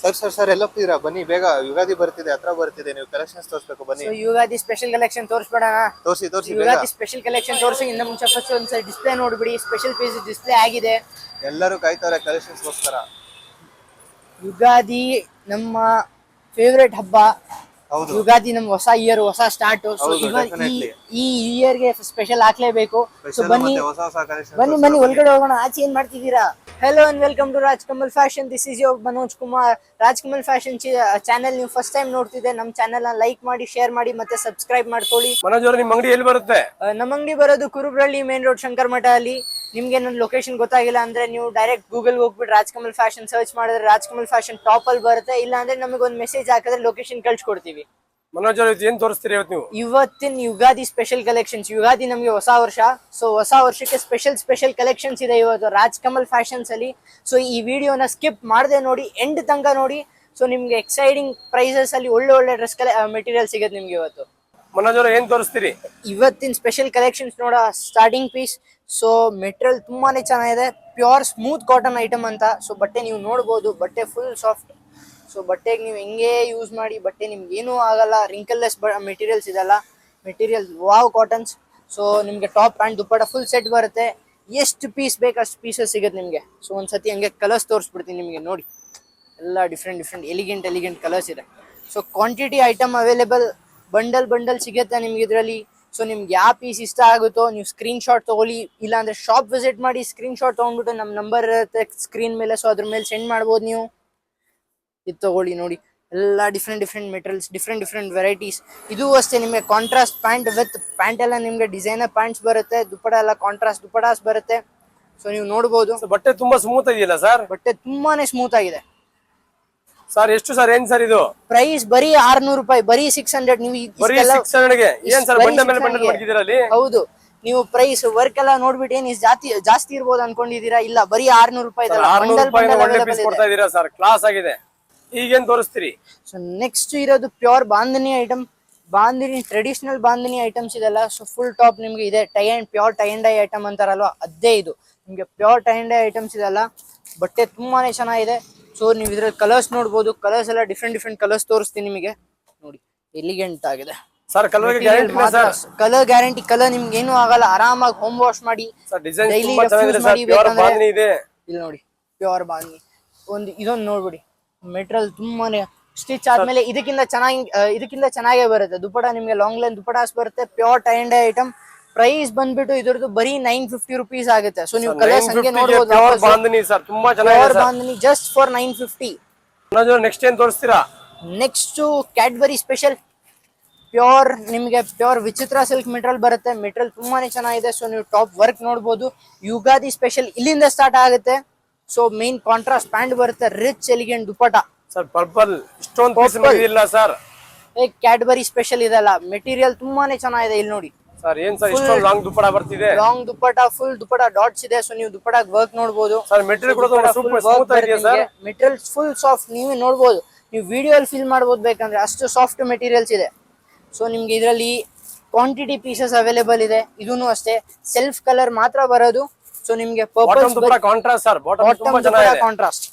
Sir sir sir ಎಲ್ಲ ಹೋಗ್ತಿದ್ದೀರಾ? ಬನ್ನಿ ಬೇಗ, ಯುಗಾದಿ ಬರ್ತಿದೆ, ಹತ್ರ ಬರ್ತಿದೆ, ನೀವು ಕಲೆಕ್ಷನ್ಸ್ ತೋರಿಸ್ಬೇಕು. ಬನ್ನಿ ಸೊ ಯುಗಾದಿ ಸ್ಪೆಷಲ್ ಕಲೆಕ್ಷನ್ ತೋರಿಸ್ಬೇಡಣ. ತೋರಿಸಿ ತೋರಿಸಿ ಬೇಗ. ಯುಗಾದಿ ಸ್ಪೆಷಲ್ ಕಲೆಕ್ಷನ್ ತೋರಿಸಿ. ಇನ್ನು ಮುಂಚೆ ಫಸ್ಟ್ ಒಂದ್ಸರಿ ಡಿಸ್ಪ್ಲೇ ನೋಡ್ಬಿಡಿ. ಸ್ಪೆಷಲ್ ಪೀಸ್ ಡಿಸ್ಪ್ಲೇ ಆಗಿದೆ. ಎಲ್ಲರೂ ಕಾಯ್ತಾರೆ ಕಲೆಕ್ಷನ್ಸ್ಗೋಸ್ಕರ. ಯುಗಾದಿ ನಮ್ಮ ಫೇವ್ರೆಟ್ ಹಬ್ಬ. ಹೌದು ಯುಗಾದಿ ನಮ್ ಹೊಸ ಇಯರ್, ಹೊಸ ಸ್ಟಾರ್ಟ್. ಸೊ ಹೌದು, ಈ definitely. ಈ ಇಯರ್ ಗೆ ಸ್ಪೆಷಲ್ ಹಾಕ್ಲೇಬೇಕು. ಸೊ ಸ್ಪೆಷಲ್ ಬನ್ನಿ ಮತ್ತೆ ಹೊಸ ಹೊಸ ಕಲೆಕ್ಷನ್. ಬನ್ನಿ ಬನ್ನಿ ಒಳಗಡೆ ಹೋಗೋಣ. ಆಚೆ ಏನ್ ಮಾಡ್ತಿದ್ದೀರಾ? Hello and welcome to Rajkamal Fashion. This is your Manoj Kumar. Rajkamal Fashion channel ನೀವು ಫಸ್ಟ್ ಟೈಮ್ ನೋಡ್ತಿದ್ದೆ, ನಮ್ಮ ಚಾನೆಲ್ ನ ಲೈಕ್ ಮಾಡಿ, ಶೇರ್ ಮಾಡಿ, ಮತ್ತೆ ಸಬ್ಸ್ಕ್ರೈಬ್ ಮಾಡ್ಕೊಳ್ಳಿ. ಮನೋಜ್ ಅವ್ರ, ನಿಮ್ ಅಂಗಡಿ ಎಲ್ಲಿ ಬರುತ್ತೆ? ನಮ್ಮ ಅಂಗಡಿ ಬರೋದು ಕುರುಬ್ರಳ್ಳಿ ಮೇನ್ ರೋಡ್, ಶಂಕರ್ ಮಠ ಅಲ್ಲಿ. ನಿಮ್ಗೆ ನನ್ನ ಲೊಕೇಶನ್ ಗೊತ್ತಾಗಿಲ್ಲ ಅಂದ್ರೆ ನೀವು ಡೈರೆಕ್ಟ್ ಗೂಗಲ್ ಹೋಗ್ಬಿಟ್ಟು ರಾಜ್ಕಮಲ್ ಫ್ಯಾಷನ್ ಸರ್ಚ್ ಮಾಡಿದ್ರೆ ರಾಜ್ಕಮಲ್ ಫ್ಯಾಷನ್ ಟಾಪ್ ಅಲ್ಲಿ ಬರುತ್ತೆ. ಇಲ್ಲ ಅಂದ್ರೆ ನಮಗೆ ಒಂದು ಮೆಸೇಜ್ ಹಾಕಿದ್ರೆ ಲೊಕೇಶನ್ ಕಳ್ಸಿಕೊಡ್ತೀವಿ. ಮನೋಜ್ ಅವ್ರ, ಏನ್ ತೋರಿಸ್ತೀರಿ ಇವತ್ತು ನೀವು? ಇವತ್ತಿನ ಯುಗಾದಿ ಸ್ಪೆಷಲ್ ಕಲೆಕ್ಷನ್ಸ್. ಯುಗಾದಿ ನಮಗೆ ಹೊಸ ವರ್ಷ. ಸೊ ಹೊಸ ವರ್ಷಕ್ಕೆ ಸ್ಪೆಷಲ್ ಕಲೆಕ್ಷನ್ಸ್ ಇದೆ ಇವತ್ತು ರಾಜ್ಕಮಲ್ ಫ್ಯಾಷನ್ಸ್ ಅಲ್ಲಿ. ಸೊ ಈ ವಿಡಿಯೋನ ಸ್ಕಿಪ್ ಮಾಡದೆ ನೋಡಿ, ಎಂಡ್ ತನಕ ನೋಡಿ. ಸೊ ನಿಮ್ಗೆ ಎಕ್ಸೈಟಿಂಗ್ ಪ್ರೈಸಸ್ ಅಲ್ಲಿ ಒಳ್ಳೆ ಒಳ್ಳೆ ಡ್ರೆಸ್ ಮೆಟೀರಿಯಲ್ ಸಿಗುತ್ತೆ ನಿಮ್ಗೆ ಇವತ್ತು. ಮನೋಜ್ ಅವ್ರ, ಏನ್ ತೋರಿಸ್ತೀರಿ ಇವತ್ತಿನ ಸ್ಪೆಷಲ್ ಕಲೆಕ್ಷನ್ಸ್ ನೋಡ, ಸ್ಟಾರ್ಟಿಂಗ್ ಪೀಸ್. ಸೊ ಮೆಟೀರಿಯಲ್ ತುಂಬಾನೇ ಚೆನ್ನಾಗಿದೆ. ಪ್ಯೂರ್ ಸ್ಮೂತ್ ಕಾಟನ್ ಐಟಮ್ ಅಂತ. ಸೊ ಬಟ್ಟೆ ನೀವು ನೋಡ್ಬೋದು, ಬಟ್ಟೆ ಫುಲ್ ಸಾಫ್ಟ್. ಸೊ ಬಟ್ಟೆಗೆ ನೀವು ಹೆಂಗೆ ಯೂಸ್ ಮಾಡಿ ಬಟ್ಟೆ ನಿಮ್ಗೆ ಏನೂ ಆಗಲ್ಲ. ರಿಂಕಲ್ಲೆಸ್ ಮೆಟೀರಿಯಲ್ಸ್ ಇದೆಲ್ಲ. Material wow cottons. ಸೊ ನಿಮ್ಗೆ top pant dupatta full set ಬರುತ್ತೆ. ಎಷ್ಟು ಪೀಸ್ ಬೇಕು ಅಷ್ಟು ಪೀಸಸ್ ಸಿಗುತ್ತೆ ನಿಮಗೆ. ಸೊ ಒಂದ್ಸತಿ ಹಂಗೆ ಕಲರ್ಸ್ ತೋರಿಸ್ಬಿಡ್ತೀನಿ ನಿಮಗೆ ನೋಡಿ. ಎಲ್ಲ ಡಿಫ್ರೆಂಟ್ ಎಲಿಗೆಂಟ್ ಕಲರ್ಸ್ ಇದೆ. So quantity item available. Bundle ಸಿಗುತ್ತೆ ನಿಮ್ಗೆ ಇದರಲ್ಲಿ. ಸೊ ನಿಮ್ಗೆ ಯಾವ ಪೀಸ್ ಇಷ್ಟ ಆಗುತ್ತೋ ನೀವು ಸ್ಕ್ರೀನ್ ಶಾಟ್ ತಗೊಳ್ಳಿ. ಇಲ್ಲಾಂದ್ರೆ ಶಾಪ್ ವಿಸಿಟ್ ಮಾಡಿ ಸ್ಕ್ರೀನ್ ಶಾಟ್ ತೊಗೊಂಡ್ಬಿಟ್ಟು ನಮ್ಮ ನಂಬರ್ ಇರುತ್ತೆ ಸ್ಕ್ರೀನ್ ಮೇಲೆ. ಸೊ ಅದ್ರ ಮೇಲೆ ಸೆಂಡ್ ಮಾಡ್ಬೋದು ನೀವು. ಇದು ತಗೊಳ್ಳಿ ನೋಡಿ, ಎಲ್ಲ ಡಿಫ್ರೆಂಟ್ ಮೆಟೀರಿಯಲ್ಸ್, ಡಿಫ್ರೆಂಟ್ ವೆರೈಟೀಸ್. ಇದು ಅಷ್ಟೇ ನಿಮಗೆ ಕಾಂಟ್ರಾಸ್ಟ್ ಪ್ಯಾಂಟ್ ವಿತ್ ಪ್ಯಾಂಟ್ ಎಲ್ಲ ನಿಮ್ಗೆ ಡಿಸೈನರ್ ಪ್ಯಾಂಟ್ಸ್ ಬರುತ್ತೆ. ದುಪ್ಪಟ ಎಲ್ಲ ಕಾಂಟ್ರಾಸ್ಟ್ ದುಪ್ಪಟಾಸ್ ಬರುತ್ತೆ. ಸೊ ನೀವು ನೋಡ್ಬೋದು. ಬಟ್ಟೆ ತುಂಬಾ ಸ್ಮೂತ್ ಇದೆಯಲ್ಲ ಸರ್? ಬಟ್ಟೆ ತುಂಬಾನೇ ಸ್ಮೂತ್ ಆಗಿದೆ ಸರ್. ಎಷ್ಟು ಸರ್ ಏನ್ ಸರ್ ಇದು ಪ್ರೈಸ್? ಬರೀ 600 ರೂಪಾಯಿ, ಬರೀ 600. ನೀವು ಬರೀ 600 ಗೆ ಏನ್ ಸರ್ ಬಂಡಲ್ ಮೇಲೆ ಬಂಡಲ್ ಮಾಡಿದ್ದೀರಾ ಅಲ್ಲಿ? ಹೌದು, ನೀವು ಪ್ರೈಸ್ ವರ್ಕ್ ಎಲ್ಲ ನೋಡ್ಬಿಟ್ಟು ಏನ್ ಜಾಸ್ತಿ ಇರ್ಬೋದು ಅನ್ಕೊಂಡಿದೀರಾ? ಇಲ್ಲ, ಬರೀ 600 ರೂಪಾಯಿ. 600 ರೂಪಾಯಿ ಒಳ್ಳೆ ಪೀಸ್ ಕೊಡ್ತಾ ಇದೀರಾ ಸರ್, ಕ್ಲಾಸ್ ಆಗಿದೆ. ಈಗೇನ್ ತೋರಿಸ್ತೀರಿ? ಸೊ ನೆಕ್ಸ್ಟ್ ಇರೋದು pure bandhani item. Bandhani traditional bandhani items ಇದೆಲ್ಲ. ಸೊ ಫುಲ್ ಟಾಪ್ ನಿಮ್ಗೆ ಇದೆ. Pure tie and dye item ಅಂತಾರಲ್ವಾ, ಅದೇ ಇದು. ನಿಮ್ಗೆ pure tie and dye items ಇದೆಲ್ಲ. ಬಟ್ಟೆ ತುಂಬಾನೇ ಚೆನ್ನಾಗಿದೆ. ಸೊ ನೀವು ಇದ್ರಲ್ಲಿ ಕಲರ್ಸ್ ನೋಡ್ಬೋದು. ಕಲರ್ಸ್ ಎಲ್ಲ ಡಿಫ್ರೆಂಟ್ ಕಲರ್ಸ್ ತೋರಿಸ್ತೀನಿ ನಿಮಗೆ ನೋಡಿ. ಎಲಿಗೆಂಟ್ ಆಗಿದೆ sir. Colour guarantee sir? Colour guarantee. Colour ನಿಮ್ಗೆ ಏನೂ ಆಗಲ್ಲ. ಆರಾಮಾಗಿ ಹೋಮ್ ವಾಶ್ ಮಾಡಿ ಡೈಲಿ ಯೂಸ್ ಮಾಡಿ ಬೇಕಂದ್ರೆ. ಇಲ್ಲಿ ನೋಡಿ, ಪ್ಯೂರ್ ಬಾಂಧನಿ. ಇದೊಂದು ನೋಡ್ಬಿಡಿ. ಮೆಟೀರಿಯಲ್ ತುಂಬಾನೇ ಸ್ಟಿಚ್ ಆದ್ಮೇಲೆ ಇದಕ್ಕಿಂತ ಚೆನ್ನಾಗೇ ಬರುತ್ತೆ. ದುಪ್ಪಟ ನಿಮ್ಗೆ ಲಾಂಗ್ ಲೈನ್ ದುಪ್ಪಟಾಸ್ ಬರುತ್ತೆ. Pure tie and dye item. Price ಬಂದ್ಬಿಟ್ಟು ಇದ್ರದ್ದು ಬರೀ 950 ರೂಪೀಸ್ ಆಗುತ್ತೆ. ಸೊ ನೀವು ಕಲರ್ಸ್ ಹಂಗೆ ನೋಡಬಹುದು. ಪ್ಯೂರ್ ಬಾಂಧನಿ ಸರ್, ತುಂಬಾ ಚೆನ್ನಾಗಿದೆ. Bandhani just for 950. ನೆಕ್ಸ್ಟ್ ಏನ್ ತೋರಿಸ್ತೀರಾ? Next Cadbury special pure. ನಿಮ್ಗೆ ಪ್ಯೂರ್ ವಿಚಿತ್ರ ಸಿಲ್ಕ್ ಮೆಟೀರಿಯಲ್ ಬರುತ್ತೆ. ಮೆಟೀರಿಯಲ್ ತುಂಬಾನೇ ಚೆನ್ನಾಗಿದೆ. ಸೊ ನೀವು ಟಾಪ್ ವರ್ಕ್ ನೋಡಬಹುದು. ಯುಗಾದಿ ಸ್ಪೆಷಲ್ ಇಲ್ಲಿಂದ ಸ್ಟಾರ್ಟ್ ಆಗುತ್ತೆ. ಸೊ ಮೇನ್ ಕಾಂಟ್ರಾಸ್ಟ್ ಪ್ಯಾಂಟ್ ಬರುತ್ತೆ. Rich elegant dupatta sir. Purple ಇಷ್ಟೊಂದು ಪೀಸ್ ಇಲ್ಲ ಸರ್. ಕ್ಯಾಡ್ಬರಿ ಸ್ಪೆಷಲ್ ಇದೆಲ್ಲ. ಮೆಟೀರಿಯಲ್ ತುಂಬಾನೇ ಚೆನ್ನಾಗಿದೆ. ಇಲ್ಲಿ ನೋಡಿ ಸರ್, ಏನ್ ಸರ್ ಇಷ್ಟೊಂದು ಲಾಂಗ್ ದುಪ್ಪಟ ಬರ್ತಿದೆ? Long dupatta, full dupatta dots ಇದೆ. ಸೊ ನೀವು ದುಪ್ಪಟ ವರ್ಕ್ ನೋಡಬಹುದು ಸರ್. ಮೆಟೀರಿಯಲ್ ಕೂಡ ಸೂಪರ್ ಸ್ಮೂತ್ ಆಗಿದೆ ಸರ್. Material full soft. ನೀವೇ ನೋಡಬಹುದು. ನೀವು ವಿಡಿಯೋ ಅಲ್ಲಿ ಫೀಲ್ ಮಾಡಬಹುದು ಬೇಕಂದ್ರೆ, ಅಷ್ಟು ಸಾಫ್ಟ್ ಮೆಟೀರಿಯಲ್ಸ್ ಇದೆ. ಸೊ ನಿಮ್ಗೆ ಇದರಲ್ಲಿ ಕ್ವಾಂಟಿಟಿ ಪೀಸಸ್ ಅವೈಲೇಬಲ್ ಇದೆ. ಇದೂನು ಅಷ್ಟೇ ಸೆಲ್ಫ್ ಕಲರ್ ಮಾತ್ರ ಬರೋದು. ಸೊ ನಿಮ್ಗೆ ಪರ್ಪಲ್ ಕಾಂಟ್ರಾಸ್ಟ್ ಸರ್. ಬಾಟಮ್ ಚೆನ್ನಾಗಿದೆ ಕಾಂಟ್ರಾಸ್ಟ್.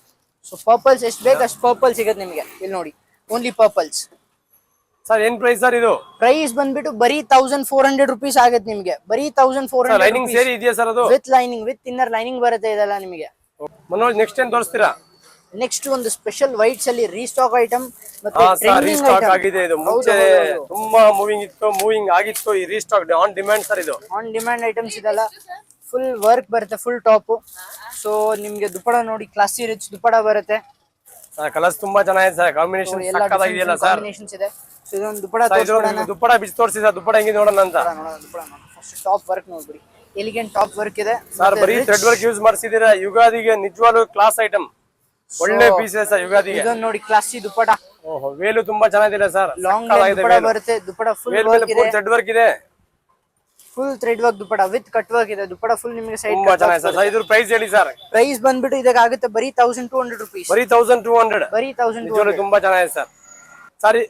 ಸೊ ಪರ್ಪಲ್ಸ್ ಎಷ್ಟು ಬೇಕು ಅಷ್ಟು ಪರ್ಪಲ್ ಸಿಗುತ್ತೆ ನಿಮ್ಗೆ. ಇಲ್ಲಿ ನೋಡಿ, ಓನ್ಲಿ ಪರ್ಪಲ್ಸ್. ಸರ್ ಏನ್ ಪ್ರೈಸ್ ಸರ್ ಇದು? ಪ್ರೈಸ್ ಬಂದ್ಬಿಟ್ಟು ಬರೀ 1400 ರೂಪೀಸ್ ಆಗುತ್ತೆ ನಿಮ್ಗೆ. ಬರೀ 1400. ಲೈನಿಂಗ್ ಸೇರಿ ಇದೆಯಾ ಸರ್ ಅದು? With lining, with inner lining ಬರುತ್ತೆ ಇದೆಲ್ಲ ನಿಮಗೆ. ಮನೋಜ್, ನೆಕ್ಸ್ಟ್ ಏನ್ ತೋರಿಸ್ತೀರಾ? ನೆಕ್ಸ್ಟ್ ಒಂದು ಸ್ಪೆಷಲ್ ವೈಟ್ಸ್ ಅಲ್ಲಿ ರೀಸ್ಟಾಕ್ ಐಟಮ್ ಮತ್ತೆ ರೀಸ್ಟಾಕ್ ಆಗಿದೆ. ಇದು ಮುಂಚೆ ತುಂಬಾ ಮೂವಿಂಗ್ ಆಗಿತ್ತು. ಈ ರೀಸ್ಟಾಕ್ ಆನ್ ಡಿಮ್ಯಾಂಡ್ ಸರ್. ಇದು ಆನ್ ಡಿಮ್ಯಾಂಡ್ ಐಟಮ್ಸ್ ಇದೆಲ್ಲ. ಫುಲ್ ವರ್ಕ್ ಬರುತ್ತೆ, ಫುಲ್ ಟಾಪ್. ಸೊ ನಿಮ್ಗೆ ದುಪ್ಪಡ ನೋಡಿ, ಕ್ಲಾಸಿ ರಿಚ್ ದುಪ್ಪಡ ಬರುತ್ತೆ. ಕಲರ್ಸ್ ತುಂಬಾ ಚೆನ್ನಾಗಿದೆ ಸರ್. ಕಾಂಬಿನೇಷನ್ ಸಕ್ಕತ್ತಾಗಿದೆಯಲ್ಲ ಸರ್. ಕಾಂಬಿನೇಷನ್ಸ್ ಇದೆ. ಸೊ ಇದೊಂದು ದುಪ್ಪಡ ದುಪ್ಪಡ ಬಿಚ್ಚಿ ತೋರಿಸಿ ಸರ್. ದುಪ್ಪಡ ಹೆಂಗಿದೆ ನೋಡೋಣ ಅಂತ. ಫಸ್ಟ್ ಟಾಪ್ ವರ್ಕ್ ನೋಡ್ಬಿಡಿ. ಎಲಿಗೆಂಟ್ ಟಾಪ್ ವರ್ಕ್ ಇದೆ ಸರ್. ಬರೀ ಥ್ರೆಡ್ ವರ್ಕ್ ಯೂಸ್ ಮಾಡಿಸಿದೀರಾ. ಯುಗಾದಿಗೆ ನಿಜವಾಗ್ಲೂ ಕ್ಲಾಸ್ ಐಟಮ್. ಒಳ್ಳೆ ಪೀಸಸ್ ಯುಗಾದಿಗೆ. ಇದೊಂದು ನೋಡಿ, ಕ್ಲಾಸಿ ದುಪ್ಪಡ. ಓಹೋ, ವೇಲು ತುಂಬಾ ಚೆನ್ನಾಗಿದೆ ಸರ್. ಲಾಂಗ್ ದುಪ್ಪಡ ಬರುತ್ತೆ. ದುಪ್ಪಡ ಫುಲ್ ಥ್ರೆಡ್ ವರ್ಕ್ ಇದೆ. Full thread work dupatta with cut work ಇದೆ. ದುಪ್ಪಡ ಫುಲ್ ನಿಮಗೆ ಸೈಡ್ ತುಂಬಾ ಚೆನ್ನಾಗಿದೆ ಸರ್. ಇದ್ರ ಪ್ರೈಸ್ ಹೇಳಿ ಸರ್? ಪ್ರೈಸ್ ಬಂದ್ಬಿಟ್ಟು ಇದಕ್ಕಾಗುತ್ತೆ ಬರೀ 1200 ರೂಪೀಸ್. ಬರೀ 1200. ಬರೀ 1200. ತುಂಬಾ ಚೆನ್ನಾಗಿದೆ ಸರ್. ಸರಿ,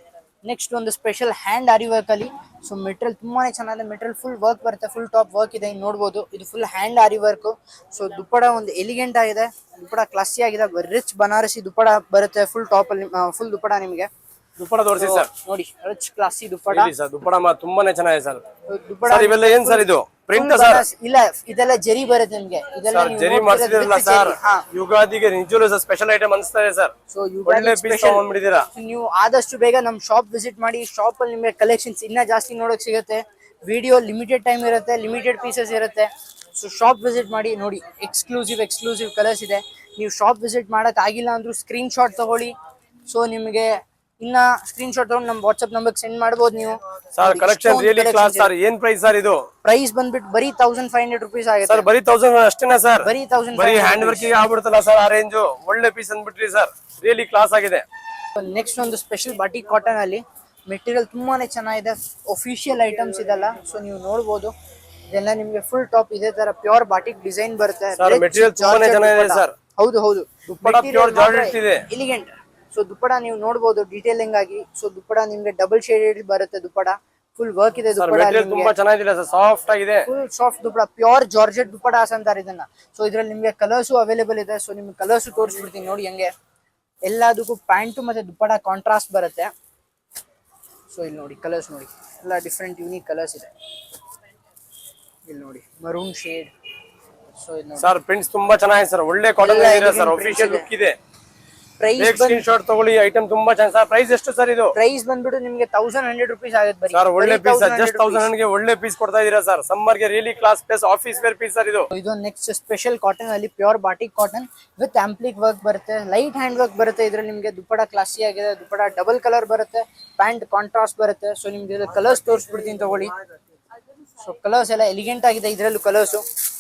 ನೆಕ್ಸ್ಟ್ ಒಂದು ಸ್ಪೆಷಲ್ ಹ್ಯಾಂಡ್ ಆರಿ ವರ್ಕ್ ಅಲ್ಲಿ. ಸೊ ಮೆಟೀರಿಯಲ್ ತುಂಬಾನೇ ಚೆನ್ನಾಗಿದೆ, ಮೆಟೀರಿಯಲ್ ಫುಲ್ ವರ್ಕ್ ಬರುತ್ತೆ, ಫುಲ್ ಟಾಪ್ ವರ್ಕ್ ಇದೆ, ಇಲ್ಲಿ ನೋಡ್ಬೋದು. ಇದು ಫುಲ್ ಹ್ಯಾಂಡ್ ಆರಿ ವರ್ಕ್. ಸೊ ದುಪ್ಪಡ ಒಂದು ಎಲಿಗೆಂಟ್ ಆಗಿದೆ, ದುಪ್ಪಡ ಕ್ಲಾಸಿ ಆಗಿದೆ, ರಿಚ್ ಬನಾರಸಿ ದುಪ್ಪಡ ಬರುತ್ತೆ ಫುಲ್ ಟಾಪ್ ಅಲ್ಲಿ, ಫುಲ್ ದುಪ್ಪಡ ನಿಮಗೆ ದುಪ್ಪಡ ತೋರಿಸಿ ಸರ್. ನೋಡಿ rich classy dupatta. Sir dupatta ತುಂಬಾನೇ ಚೆನ್ನಾಗಿದೆ ಸರ್. ದುಪ್ಪಡ ಸರ್ ಇವೆಲ್ಲ ಏನ್ ಸರ್ ಇದು ಪ್ರಿಂಟ್ ಸರ್? ಇಲ್ಲ, ಇದೆಲ್ಲ ಜರಿ ಬರುತ್ತೆ ನಿಮ್ಗೆ. ಇದೆಲ್ಲ ಸರ್ ಜರಿ ಮಾಡಿಸಿದಿರಲ್ಲ ಸರ್, ಯುಗಾದಿಗೆ ನಿಜವಲ್ಲೂ ಸರ್ ಸ್ಪೆಷಲ್ ಐಟಮ್ ಅನಿಸ್ತಾ ಇದೆ ಸರ್. ಸೊ ಒಳ್ಳೆ ಪೀಸ್ ತಗೊಂಡ್ಬಿಟ್ಟಿದ್ದೀರಾ. ನೀವು ಆದಷ್ಟು ಬೇಗ ನಮ್ ಶಾಪ್ ವಿಸಿಟ್ ಮಾಡಿ. ಶಾಪ್ ಅಲ್ಲಿ ನಿಮಗೆ ಕಲೆಕ್ಷನ್ಸ್ ಇನ್ನ ಜಾಸ್ತಿ ನೋಡಕ್ ಸಿಗುತ್ತೆ. ವಿಡಿಯೋ ಲಿಮಿಟೆಡ್ ಟೈಮ್ ಇರುತ್ತೆ, ಲಿಮಿಟೆಡ್ ಪೀಸಸ್ ಇರುತ್ತೆ. ಸೊ ಶಾಪ್ ವಿಸಿಟ್ ಮಾಡಿ, ನೋಡಿ ಎಕ್ಸ್ಕ್ಲೂಸಿವ್ ಕಲರ್ಸ್ ಇದೆ. ನೀವು ಶಾಪ್ ವಿಸಿಟ್ ಮಾಡಕ್ ಆಗಿಲ್ಲ ಅಂದ್ರೂ ಸ್ಕ್ರೀನ್ ಶಾಟ್ ತಗೊಳ್ಳಿ. ಸೊ ನಿಮಗೆ ಇನ್ನ ಸ್ಕ್ರೀನ್ ಶಾಟ್ ತಗೊಂಡು ನಮ್ಮ ವಾಟ್ಸ್ಆಪ್ ನಂಬರ್ ಸೆಂಡ್ ಮಾಡಬಹುದು ನೀವು. Sir collection really class sir. ಏನ್ ಪ್ರೈಸ್ ಸರ್ ಇದು? ಪ್ರೈಸ್ ಬಂದ್ಬಿಟ್ಟು ಬರೀ 1500 rupees ಆಗುತ್ತೆ ಸರ್. ಬರೀ 1000 ಅಷ್ಟೇನಾ ಸರ್? ಬರೀ 1500. ಬರೀ ಹ್ಯಾಂಡ್ ವರ್ಕ್ ಗೆ ಆಗ್ಬಿಡುತ್ತಲ್ಲ ಸರ್ ಆ ರೇಂಜ್. ಒಳ್ಳೆ ಪೀಸ್ ಅಂದ್ಬಿಟ್ರಿ ಸರ್, ರಿಯಲಿ ಕ್ಲಾಸ್ ಆಗಿದೆ. ನೆಕ್ಸ್ಟ್ ಒಂದು ಸ್ಪೆಷಲ್ ಬಾಟಿಕ್ ಕಾಟನ್ ಅಲ್ಲಿ ಮೆಟೀರಿಯಲ್ ತುಂಬಾನೇ ಚೆನ್ನಾಗಿದೆ, ಅಫಿಷಿಯಲ್ ಐಟಮ್ಸ್ ಇದೆಲ್ಲ. ಸೊ ನೀವು ನೋಡಬಹುದು, ಇದೆಲ್ಲ ನಿಮ್ಗೆ ಫುಲ್ ಟಾಪ್ ಇದೇ ತರ ಪ್ಯೂರ್ ಬಾಟಿಕ್ ಡಿಸೈನ್ ಬರುತ್ತೆ. ಸರ್ ಮೆಟೀರಿಯಲ್ ತುಂಬಾನೇ ಚೆನ್ನಾಗಿದೆ ಸರ್. ಹೌದು ದುಪ್ಪಡ ಪ್ಯೂರ್ ಜಾರ್ಜೆಟ್ ಇದೆ, ಎಲಿಗೆಂಟ್. ಸೊ ದುಪ್ಪಡ ನೀವು ನೋಡಬಹುದು ಡೀಟೇಲಿಂಗ್ ಆಗಿ. ಸೊ ದುಪ್ಪಡ ನಿಮ್ಗೆ ಡಬಲ್ ಶೇಡೆಡ್ ಬರುತ್ತೆ, ದುಪ್ಪಡ ಫುಲ್ ವರ್ಕ್ ಇದೆ. ದುಪ್ಪಡ ತುಂಬಾ ಚೆನ್ನಾಗಿದೆ ಸರ್, ಸಾಫ್ಟ್ ಆಗಿದೆ, full soft dupatta, pure georgette dupatta ಅಂತಾರೆ ಇದನ್ನ. ಸೊ ಇದ್ರಲ್ಲಿ ನಿಮ್ಗೆ ಕಲರ್ಸ್ ಅವೈಲೇಬಲ್ ಇದೆ. ಸೊ ನಿಮ್ಗೆ ಕಲರ್ಸ್ ತೋರಿಸ್ಬಿಡ್ತೀನಿ ನೋಡಿ ಹೆಂಗೆ. ಎಲ್ಲದಕ್ಕೂ ಪ್ಯಾಂಟು ಮತ್ತೆ ದುಪ್ಪಡ ಕಾಂಟ್ರಾಸ್ಟ್ ಬರುತ್ತೆ. ಸೊ ಇಲ್ಲಿ ನೋಡಿ ಕಲರ್ಸ್ ನೋಡಿ, ಎಲ್ಲ ಡಿಫ್ರೆಂಟ್ ಯೂನಿಕ್ ಕಲರ್ಸ್ ಇದೆ. ಇಲ್ಲಿ ನೋಡಿ ಮರೂನ್ ಶೇಡ್. ಸೊ ಇದು ನೋಡಿ ಸರ್ ಪ್ರಿಂಟ್ಸ್ ತುಂಬಾ ಚೆನ್ನಾಗಿದೆ ಸರ್. ಒಳ್ಳೆ ಕಾಟನ್ ಇದೆ ಸರ್, ಅಫಿಷಿಯಲ್ ಲುಕ್ ಇದೆ. ಪ್ರೈಸ್ ಸ್ಕ್ರೀನ್ ಶಾಟ್ ತಗೊಳ್ಳಿ, ಐಟಮ್ ತುಂಬಾ ಚೆನ್ನಾಗಿ ಸರ್. ಪ್ರೈಸ್ ಎಷ್ಟು ಸರ್ ಇದು? ಪ್ರೈಸ್ ಬಂದ್ಬಿಟ್ಟು ನಿಮಗೆ 1100 rupees ಆಗುತ್ತೆ ಬರೀ ಸರ್. ಒಳ್ಳೆ ಪೀಸ್ ಜಸ್ಟ್ 1000 ಗೆ ಒಳ್ಳೆ ಪೀಸ್ ಕೊಡ್ತಾ ಇದೀರಾ ಸರ್. ಸಮ್ಮರ್ ಗೆ really class plus office wear piece sir ಇದು. ಇದು ನೆಕ್ಸ್ಟ್ ಸ್ಪೆಷಲ್ ಕಾಟನ್ ಅಲ್ಲಿ pure batik cotton with applique work ಬರುತ್ತೆ, ಲೈಟ್ ಹ್ಯಾಂಡ್ ವರ್ಕ್ ಬರುತ್ತೆ. ಇದ್ರಲ್ಲಿ ನಿಮಗೆ ದುಪ್ಪಡ ಕ್ಲಾಸಿ ಆಗಿದೆ, ದುಪ್ಪಡ ಡಬಲ್ ಕಲರ್ ಬರುತ್ತೆ, ಪ್ಯಾಂಟ್ ಕಾಂಟ್ರಾಸ್ಟ್ ಬರುತ್ತೆ. ಸೊ ನಿಮ್ಗೆ ಕಲರ್ಸ್ ತೋರಿಸ್ಬಿಡ್ತೀನಿ ತಗೊಳ್ಳಿ. ಸೊ ಕಲರ್ಸ್ ಎಲ್ಲ ಎಲಿಗೆಂಟ್ ಆಗಿದೆ ಇದ್ರಲ್ಲೂ ಕಲರ್ಸ್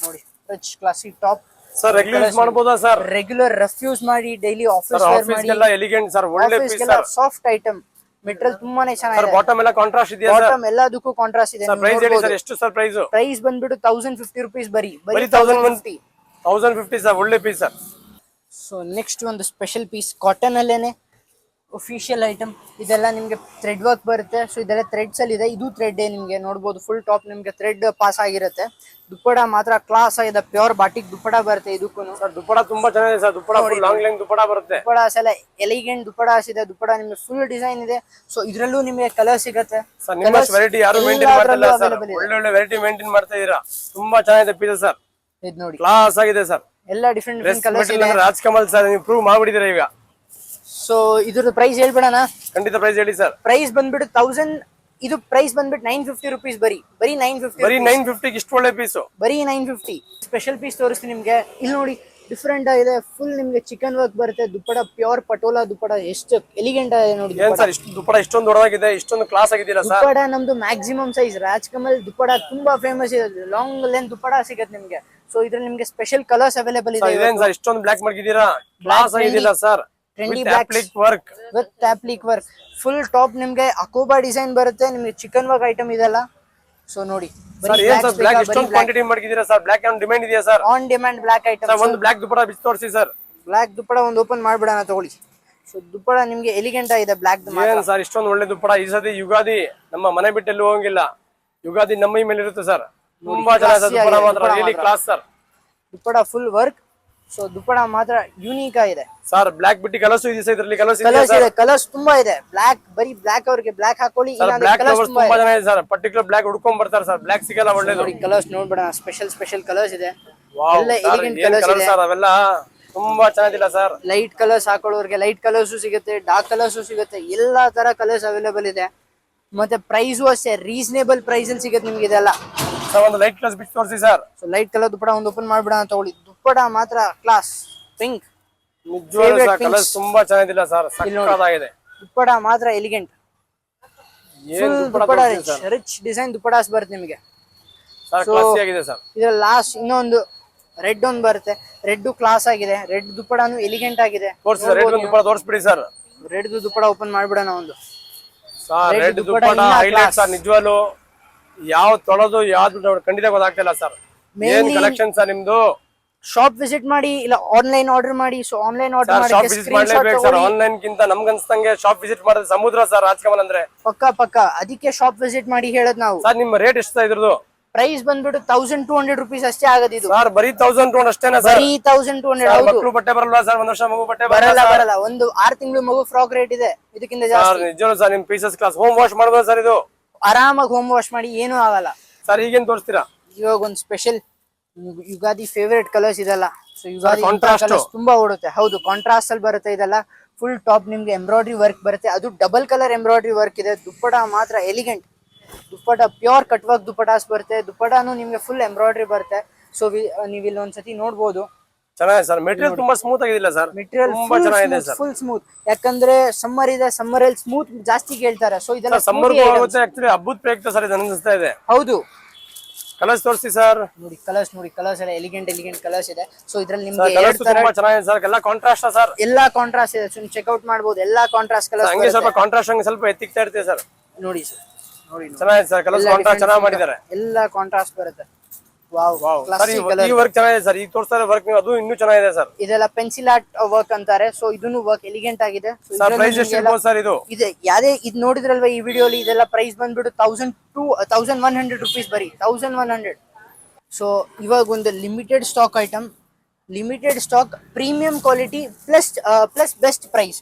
ನೋಡಿ. Rich classy top sir regular use ಮಾಡಬಹುದಾ ಸರ್? ರೆಗ್ಯುಲರ್ ರಫ್ ಯೂಸ್ ಮಾಡಿ, ಡೈಲಿ ಆಫೀಸ್ ವೇರ್ ಮಾಡಿ. ಎಲ್ಲ ಎಲಿಗೆಂಟ್ ಸರ್, ಒಳ್ಳೆ piece sir. Soft item, material ತುಂಬಾನೇ ಚೆನ್ನಾಗಿದೆ. ಸರ್ ಬಾಟಮ್ ಎಲ್ಲ ಕಾಂಟ್ರಾಸ್ಟ್ ಇದೆಯಾ ಸರ್? ಬಾಟಮ್ ಎಲ್ಲದಕ್ಕೂ ಕಾಂಟ್ರಾಸ್ಟ್ ಇದೆ. ಪ್ರೈಸ್ ಹೇಳಿ ಸರ್, ಎಷ್ಟು ಸರ್ ಪ್ರೈಸ್? ಪ್ರೈಸ್ ಬಂದ್ಬಿಟ್ಟು 1050 rupees ಬರೀ 1050 ಸರ್. ಒಳ್ಳೆ ಪೀಸ್ ಸರ್. ಸೊ ನೆಕ್ಸ್ಟ್ ಒಂದು ಸ್ಪೆಷಲ್ ಪೀಸ್ ಕಾಟನ್ ಅಲ್ಲೇನೆ ಅಫಿಷಿಯಲ್ ಐಟಮ್. ಇದೆಲ್ಲ ನಿಮ್ಗೆ ಥ್ರೆಡ್ ವರ್ಕ್ ಬರುತ್ತೆ. ಸೊ ಇದೆಲ್ಲ ಥ್ರೆಡ್ಸ್ ಅಲ್ಲಿ ಇದೆ, ಇದು ಥ್ರೆಡ್ ನಿಮ್ಗೆ ನೋಡಬಹುದು. ಫುಲ್ ಟಾಪ್ ನಿಮ್ಗೆ ಥ್ರೆಡ್ ಪಾಸ್ ಆಗಿರುತ್ತೆ. ದುಪ್ಪಡ ಮಾತ್ರ ಕ್ಲಾಸ್ ಆಗಿದೆ, ಪ್ಯೂರ್ ಬಾಟಿಕ್ ದುಪ್ಪಡ ಬರುತ್ತೆ ಇದಕ್ಕೂ. ಸರ್ ದುಪ್ಪಡ ತುಂಬಾ ಚೆನ್ನಾಗಿದೆ sir. Dupatta long lung dupatta ಬರುತ್ತೆ. ದುಪ್ಪಡಾಸ್ ಎಲ್ಲ ಎಲಿಗೆಂಟ್ ದುಪ್ಪಡಾಸ್ ಇದೆ. ದುಪ್ಪಡ ನಿಮ್ಗೆ ಫುಲ್ ಡಿಸೈನ್ ಇದೆ. ಸೊ ಇದ್ರಲ್ಲೂ ನಿಮಗೆ ಕಲರ್ ಸಿಗುತ್ತೆ ಸರ್. ನಿಮ್ಮ ವೆರೈಟಿ ಯಾರು ಮೇಂಟೈನ್ ಮಾಡ್ತಿಲ್ಲ ಸರ್, ಒಳ್ಳೆ ವೆರೈಟಿ ಮೇಂಟೈನ್ ಮಾಡ್ತಾ ಇದೀರಾ. ತುಂಬಾ ಚೆನ್ನಾಗಿದೆ ಪೀಸ್ ಸರ್. ಇದು ನೋಡಿ ಕ್ಲಾಸ್ ಆಗಿದೆ ಸರ್. ಎಲ್ಲ ಡಿಫ್ರೆಂಟ್ ಕಲರ್ಸ್ ಇದೆ. ರಾಜ್ಕಮಲ್ ಸರ್ ನೀವು ಪ್ರೂವ್ ಮಾಡ್ಬಿಟ್ಟಿದ್ದೀರಾ ಈಗ. ಸೊ ಇದ್ರದ್ದು ಪ್ರೈಸ್ ಹೇಳ್ಬಿಡೋಣ. ಖಂಡಿತ ಪ್ರೈಸ್ ಹೇಳಿ ಸರ್. ಪ್ರೈಸ್ ಬಂದ್ಬಿಟ್ಟು 1000. ಇದು ಪ್ರೈಸ್ ಬಂದ್ಬಿಟ್ಟು 950 rupees ಬರೀ 950. ಬರೀ 950 ಇಷ್ಟು ಒಳ್ಳೆ ಪೀಸ್, ಬರೀ 950. ಸ್ಪೆಷಲ್ ಪೀಸ್ ತೋರಿಸ್ತೀನಿ ನಿಮ್ಗೆ. ಇಲ್ಲಿ ನೋಡಿ ಡಿಫ್ರೆಂಟ್ ಆಗಿದೆ, ಫುಲ್ ನಿಮ್ಗೆ ಚಿಕನ್ ವರ್ಕ್ ಬರುತ್ತೆ. ದುಪ್ಪಡ ಪ್ಯೂರ್ ಪಟೋಲಾ ದುಪ್ಪಡ ಎಷ್ಟು ಎಲಿಗೆಂಟ್ ಆಗಿದೆ ನೋಡಿ. ಏನ್ ಸರ್ ಇಷ್ಟು ದುಪ್ಪಡ ಇಷ್ಟೊಂದು ದೊಡ್ಡದಾಗಿದೆ, ಇಷ್ಟೊಂದು ಕ್ಲಾಸ್ ಆಗಿದ್ದೀರಾ ಸರ್. ದುಪ್ಪಡ ನಮ್ದು ಮ್ಯಾಕ್ಸಿಮಮ್ ಸೈಜ್ ರಾಜ್ಕಮಲ್ ದುಪ್ಪಡ ತುಂಬಾ ಫೇಮಸ್ ಇದೆ. ಲಾಂಗ್ ಲೆಂತ್ ದುಪ್ಪಡ ಸಿಗುತ್ತೆ ನಿಮ್ಗೆ. ಸೊ ಇದ್ರಲ್ಲಿ ನಿಮ್ಗೆ ಸ್ಪೆಷಲ್ ಕಲರ್ಸ್ ಅವೈಲೇಬಲ್ ಇದೆ. ಇದೇನ್ ಸರ್ ಇಷ್ಟೊಂದು ಬ್ಲಾಕ್ ಮಾಡಿದ್ದೀರಾ? ಕ್ಲಾಸ್ ಆಗಿದಿಲ್ಲ sir. Trendy block work with applique work, full top ನಿಮ್ಗೆ ಅಕೋಬಾ ಡಿಸೈನ್ ಬರುತ್ತೆ. ನಿಮ್ಗೆ ಚಿಕನ್ ವರ್ಕ್ ಐಟಮ್ ಇದೆಲ್ಲ. ಸೊ ನೋಡಿ ಸರ್ ಏನ್ ಸರ್ ಬ್ಲಾಕ್ ಇಷ್ಟೊಂದು ಕ್ವಾಂಟಿಟಿ ಮಾಡಿದ್ದೀರಾ ಸರ್? ಬ್ಲಾಕ್ ಆನ್ ಡಿಮ್ಯಾಂಡ್ ಇದೆಯಾ sir? On demand block item. Sir ಒಂದು ಬ್ಲಾಕ್ ದುಪ್ಪಡ ಬಿಚ್ಚಿ ತೋರಿಸಿ ಸರ್. ಬ್ಲಾಕ್ ದುಪ್ಪಡ ಒಂದು ಓಪನ್ ಮಾಡ್ಬಿಡೋಣ ತಗೊಳ್ಳಿ. ಸೊ ದುಪ್ಪಡ ನಿಮ್ಗೆ ಎಲಿಗೆಂಟ್ ಆಗಿದೆ ಬ್ಲಾಕ್. ಏನ್ ಸರ್ ಇಷ್ಟೊಂದು ಒಳ್ಳೆ ದುಪ್ಪಡ? ಈ ಸತಿ ಯುಗಾದಿ ನಮ್ಮ ಮನೆ ಬಿಟ್ಟು ಎಲ್ಲೂ ಹೋಗಂಗಿಲ್ಲ. ಯುಗಾದಿ ನಮ್ಮ ಮೈ ಮೇಲೆ ಇರುತ್ತೆ ಸರ್. ತುಂಬಾ ಚೆನ್ನಾಗಿದೆ ದುಪ್ಪಡ ಮಾತ್ರ, really class sir. Dupatta full work. So dupatta ಮಾತ್ರ ಯೂನಿಕ್ ಆಗಿದೆ ಸರ್. ಬ್ಲಾಕ್ ಬಿಟ್ಟು ಕಲರ್ಸ್ ಇದೆ ಸರ್, ಇದರಲ್ಲಿ ಕಲರ್ಸ್ ಇದೆ. ಕಲರ್ಸ್ ತುಂಬಾ ಇದೆ. ಬ್ಲಾಕ್ ಬರೀ ಬ್ಲಾಕ್ ಅವರಿಗೆ ಬ್ಲಾಕ್ ಹಾಕೊಳ್ಳಿ. ಬ್ಲಾಕ್ ಕಲರ್ಸ್ ತುಂಬಾ ಚೆನ್ನಾಗಿದೆ ಸರ್. ಪರ್ಟಿಕ್ಯುಲರ್ ಬ್ಲಾಕ್ ಹುಡ್ಕೊಂಡ್ ಬರ್ತಾರೆ ಸರ್, ಬ್ಲಾಕ್ ಸಿಗಲ್ಲ. ಒಳ್ಳೇದು ನೋಡಿ ಕಲರ್ಸ್ ನೋಡ್ಬೇಡ, ಸ್ಪೆಷಲ್ ಕಲರ್ಸ್ ಇದೆ. ವಾವ್ ಎಲ್ಲ ಸರ್, ಎಲಿಗೆಂಟ್ ಏನ್ ಕಲರ್ಸ್ ಕಲರ್ ಇದೆ. ಸರ್ ಅವೆಲ್ಲ ತುಂಬಾ ಚೆನ್ನಾಗಿಲ್ಲ ಸರ್. ಲೈಟ್ ಕಲರ್ಸ್ ಹಾಕೊಳ್ಳೋರಿಗೆ ಲೈಟ್ ಕಲರ್ಸ್ ಸಿಗುತ್ತೆ, ಡಾರ್ಕ್ ಕಲರ್ಸ್ ಸಿಗುತ್ತೆ. ಎಲ್ಲಾ ತರ ಕಲರ್ಸ್ ಅವೈಲೇಬಲ್ ಇದೆ. ಮತ್ತೆ ಪ್ರೈಸು ಅಷ್ಟೇ ರೀಸನೇಬಲ್ ಪ್ರೈಸ್ ಅಲ್ಲಿ ಸಿಗುತ್ತೆ ನಿಮ್ಗೆ ಇದೆಲ್ಲ. ಸರ್ ಒಂದು ಲೈಟ್ ಕಲರ್ ಬಿಟ್ಟು ತೋರಿಸಿ sir. So light colour dupatta ಒಂದು ಓಪನ್ ಮಾಡ್ಬಿಡ ಅಂತ ತಗೊಳ್ಳಿ. ದುಪ್ಪಡ ಮಾತ್ರ ಕ್ಲಾಸ್ ಪಿಂಕ್. ನಿಜವಾಗ್ಲೂ ಸರ್ ಕಲರ್ಸ್ ತುಂಬಾ ಚೆನ್ನಾಗಿಲ್ಲ ಸರ್, ಸಕ್ಕತ್ತಾಗಿದೆ. ದುಪ್ಪಡ ಮಾತ್ರ ಎಲಿಗೆಂಟ್, ಏನ್ ದುಪ್ಪಡ ರಿಚ್ ಡಿಸೈನ್ ದುಪ್ಪಡಾಸ್ ಬರುತ್ತೆ ನಿಮಗೆ. ಸರ್ ಕ್ಲಾಸಿ ಆಗಿದೆ ಸರ್. ಇದ್ರ ಲಾಸ್ಟ್ ಇನ್ನೊಂದು ರೆಡ್ ಒಂದು ಬರುತ್ತೆ. ರೆಡ್ ಕ್ಲಾಸ್ ಆಗಿದೆ. ರೆಡ್ ದುಪ್ಪಡನು ಎಲಿಗೆಂಟ್ ಆಗಿದೆ. ತೋರಿಸಿ ಸರ್, ರೆಡ್ ದುಪ್ಪಡ ತೋರಿಸ್ಬಿಡಿ ಸರ್. ರೆಡ್ ದುಪ್ಪಡ ಓಪನ್ ಮಾಡ್ಬಿಡೋಣ ಒಂದು. Sir red dupatta highlight sir. ನಿಜವಾಗ್ಲೂ ಯಾವ ತೊಳೋದು ಯಾವ್ದು ಖಂಡಿತ ಗೊತ್ತಾಗ್ತಿಲ್ಲ ಸರ್. ಏನ್ ಕಲೆಕ್ಷನ್ ಸರ್ ನಿಮ್ದು? ಶಾಪ್ ವಿಸಿಟ್ ಮಾಡಿ ಇಲ್ಲ ಆನ್ಲೈನ್ ಆರ್ಡರ್ ಮಾಡಿ. ಸೊ ಆನ್ಲೈನ್ ಆರ್ಡರ್ ಶಾಪ್ ಮಾಡಿ ವಿಸಿಟ್ ಮಾಡ್ಲೇಬೇಕು ಸರ್. ಆನ್ಲೈನ್ ಗಿಂತ ನಮ್ಗನ್ಸ್ದಂಗೆ ಶಾಪ್ ವಿಸಿಟ್ ಮಾಡೋದು ಸಮುದ್ರ ಸರ್ ರಾಜಕಮಲ್ ಅಂದ್ರೆ. ಪಕ್ಕ ಅದಕ್ಕೆ ಶಾಪ್ ವಿಸಿಟ್ ಮಾಡಿ ಹೇಳದ್ ನಾವು. ಸರ್ ನಿಮ್ಮ ರೇಟ್ ಎಷ್ಟು ಇದ್ರದ್ದು? ಪ್ರೈಸ್ ಬಂದ್ಬಿಟ್ಟು 1200 rupees ಅಷ್ಟೇ ಆಗದು ಇದು. ಸರ್ ಬರೀ 1200 ಅಷ್ಟೇನಾ ಸರ್? ಬರೀ 1200. ಹೌದು, ಮಕ್ಕಳು ಬಟ್ಟೆ ಬರಲ್ವಾ ಸರ್? ಒಂದ್ ವರ್ಷ ಮಗು ಬಟ್ಟೆ ಬರಲ್ಲ. ಒಂದು 6 ತಿಂಗಳು ಮಗು ಫ್ರಾಕ್ ರೇಟ್ ಇದೆ, ಇದಕ್ಕಿಂತ ಜಾಸ್ತಿ. ನಿಜವೂ ಸರ್ ನಿಮ್ ಪೀಸಸ್ ಕ್ಲಾಸ್ ಹೋಮ್ ವಾಶ್ ಮಾಡ್ಬೋದು ಸರ್ ಇದು? ಆರಾಮಾಗಿ ಹೋಮ್ ವಾಶ್ ಮಾಡಿ, ಏನೂ ಆಗಲ್ಲ ಸರ್. ಈಗೇನ್ ತೋರಿಸ್ತೀರಾ? ಇವಾಗ ಒಂದು ಸ್ಪೆಷಲ್ ಯುಗಾದಿ ಫೇವರೇಟ್ ಕಲರ್ಸ್ ಇದೆಲ್ಲ. So Ugadi contrast. ಕಲರ್ಸ್ ತುಂಬಾ ಓಡುತ್ತೆ. ಹೌದು, ಕಾಂಟ್ರಾಸ್ಟ್ ಅಲ್ಲಿ ಬರುತ್ತೆ ಇದೆಲ್ಲ. ಫುಲ್ ಟಾಪ್ ನಿಮ್ಗೆ ಎಂಬ್ರಾಯ್ಡ್ರಿ ವರ್ಕ್ ಬರುತ್ತೆ, ಅದು ಡಬಲ್ ಕಲರ್ ಎಂಬ್ರಾಯ್ಡ್ರಿ ವರ್ಕ್ ಇದೆ. ದುಪ್ಪಟ ಮಾತ್ರ elegant dupatta, pure cut work dupattas ಬರುತ್ತೆ. ದುಪ್ಪಟಾನು ನಿಮ್ಗೆ ಫುಲ್ ಎಂಬ್ರಾಯ್ಡ್ರಿ ಬರುತ್ತೆ. ಸೊ ನೀವು ಇಲ್ಲಿ ಒಂದ್ಸತಿ ನೋಡ್ಬೋದು. ಚೆನ್ನಾಗಿದೆ ಸರ್. ಮೆಟೀರಿಯಲ್ ತುಂಬಾ ಸ್ಮೂತ್ ಆಗಿದಿಲ್ಲ ಸರ್? ಮೆಟೀರಿಯಲ್ ತುಂಬಾ ಚೆನ್ನಾಗಿದೆ ಸರ್. Full smooth. ಯಾಕಂದ್ರೆ ಸಮ್ಮರ್ ಇದೆ, ಸಮ್ಮರ್ ಅಲ್ಲಿ ಸ್ಮೂತ್ ಜಾಸ್ತಿ ಕೇಳ್ತಾರೆ. ಸೊ ಇದೆಲ್ಲ ಸಮ್ಮರ್ ಆಗುತ್ತೆ ಆಕ್ಚುಲಿ. ಹಬ್ಬದ ಪ್ರಯುಕ್ತ ಸರ್ ಇದು ಅನಿಸ್ತಾ ಇದೆ. ಹೌದು. ಕಲರ್ಸ್ ತೋರಿಸಿ ಸರ್. ನೋಡಿ ಕಲರ್ಸ್ ಎಲ್ಲ ಎಲಿಗೆಂಟ್ ಕಲರ್ಸ್ ಇದೆ. ಸೊ ಇದ್ರಲ್ಲಿ ನಿಮ್ಗೆ ಕಲರ್ಸ್ ತುಂಬಾ ಚೆನ್ನಾಗಿದೆ ಸರ್. ಎಲ್ಲ ಕಾಂಟ್ರಾಸ್ಟ್ ಸರ್? ಎಲ್ಲಾ ಕಾಂಟ್ರಾಸ್ಟ್ ಇದೆ. ಸೊ ಚೆಕ್ಔಟ್ ಮಾಡಬಹುದು, ಎಲ್ಲಾ ಕಾಂಟ್ರಾಸ್ಟ್ ಕಲರ್ಸ್. ಹಂಗೆ ಸ್ವಲ್ಪ ಕಾಂಟ್ರಾಸ್ಟ್ ಹಂಗೆ ಸ್ವಲ್ಪ ಎತ್ತಿಕ್ತಾ ಇರ್ತೀವಿ ಸರ್. ನೋಡಿ ಸರ್, ನೋಡಿ ಚೆನ್ನಾಗಿದೆ ಸರ್. ಕಲರ್ಸ್ ಕಾಂಟ್ರಾಸ್ಟ್ ಚೆನ್ನಾಗಿ ಮಾಡಿದ್ದಾರೆ. ಎಲ್ಲಾ ಕಾಂಟ್ರಾಸ್ಟ್ ಬರುತ್ತೆ. ವಾವ್, ಸರ್ ಈ ವರ್ಕ್ ಚೆನ್ನಾಗಿದೆ ಸರ್. ಈಗ ತೋರಿಸ್ತಾ ಇರೋ ವರ್ಕ್ ಅದು ಇನ್ನೂ ಚೆನ್ನಾಗಿದೆ ಸರ್. ಇದೆಲ್ಲ ಪೆನ್ಸಿಲ್ ಆರ್ಟ್ ವರ್ಕ್ ಅಂತಾರೆ. ಸೊ ಇದನ್ನು ವರ್ಕ್ ಎಲಿಗೆಂಟ್ ಆಗಿದೆ. ಸರ್ ಪ್ರೈಸ್ ಎಷ್ಟು ಇರ್ಬೋದು ಸರ್ ಇದು? ಇದೆ ಯಾವ್ದೇ ಇದು ನೋಡಿದ್ರಲ್ವಾ ಈ ವಿಡಿಯೋಲಿ, ಇದೆಲ್ಲ ಪ್ರೈಸ್ ಬಂದ್ಬಿಟ್ಟು 1100 rupees, ಬರೀ 1100. ಸೊ ಇವಾಗ ಒಂದು limited stock premium quality plus best price.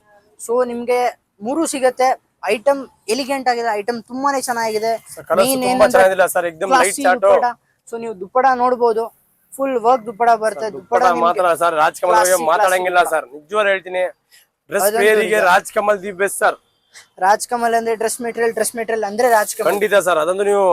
So ನಿಮ್ಗೆ ಮೂರು ಸಿಗತ್ತೆ. ಐಟಮ್ ಎಲಿಗೆಂಟ್ ಆಗಿದೆ, ಐಟಮ್ ತುಂಬಾನೇ ಚೆನ್ನಾಗಿದೆ. ಸೊ ನೀವು ದುಪ್ಪಡ ನೋಡಬಹುದು, ಫುಲ್ ವರ್ಕ್ ದುಪ್ಪಡ ಬರುತ್ತೆ. ದುಪ್ಪಡ ಮಾತ್ರ ಸರ್ ರಾಜ್ಕಮಲ್ ಬಗ್ಗೆ ಮಾತಾಡಂಗಿಲ್ಲ ಸರ್. ನಿಜವಾಗ್ಲೂ ಹೇಳ್ತೀನಿ, ಡ್ರೆಸ್ ವೇರಿಗೆ Rajkamal the best sir. Rajkamal ಅಂದ್ರೆ ಡ್ರೆಸ್ ಮೆಟೀರಿಯಲ್ ಅಂದ್ರೆ ರಾಜ್ಕಮಲ್. ಖಂಡಿತ ಸರ್, ಅದೊಂದು ನೀವು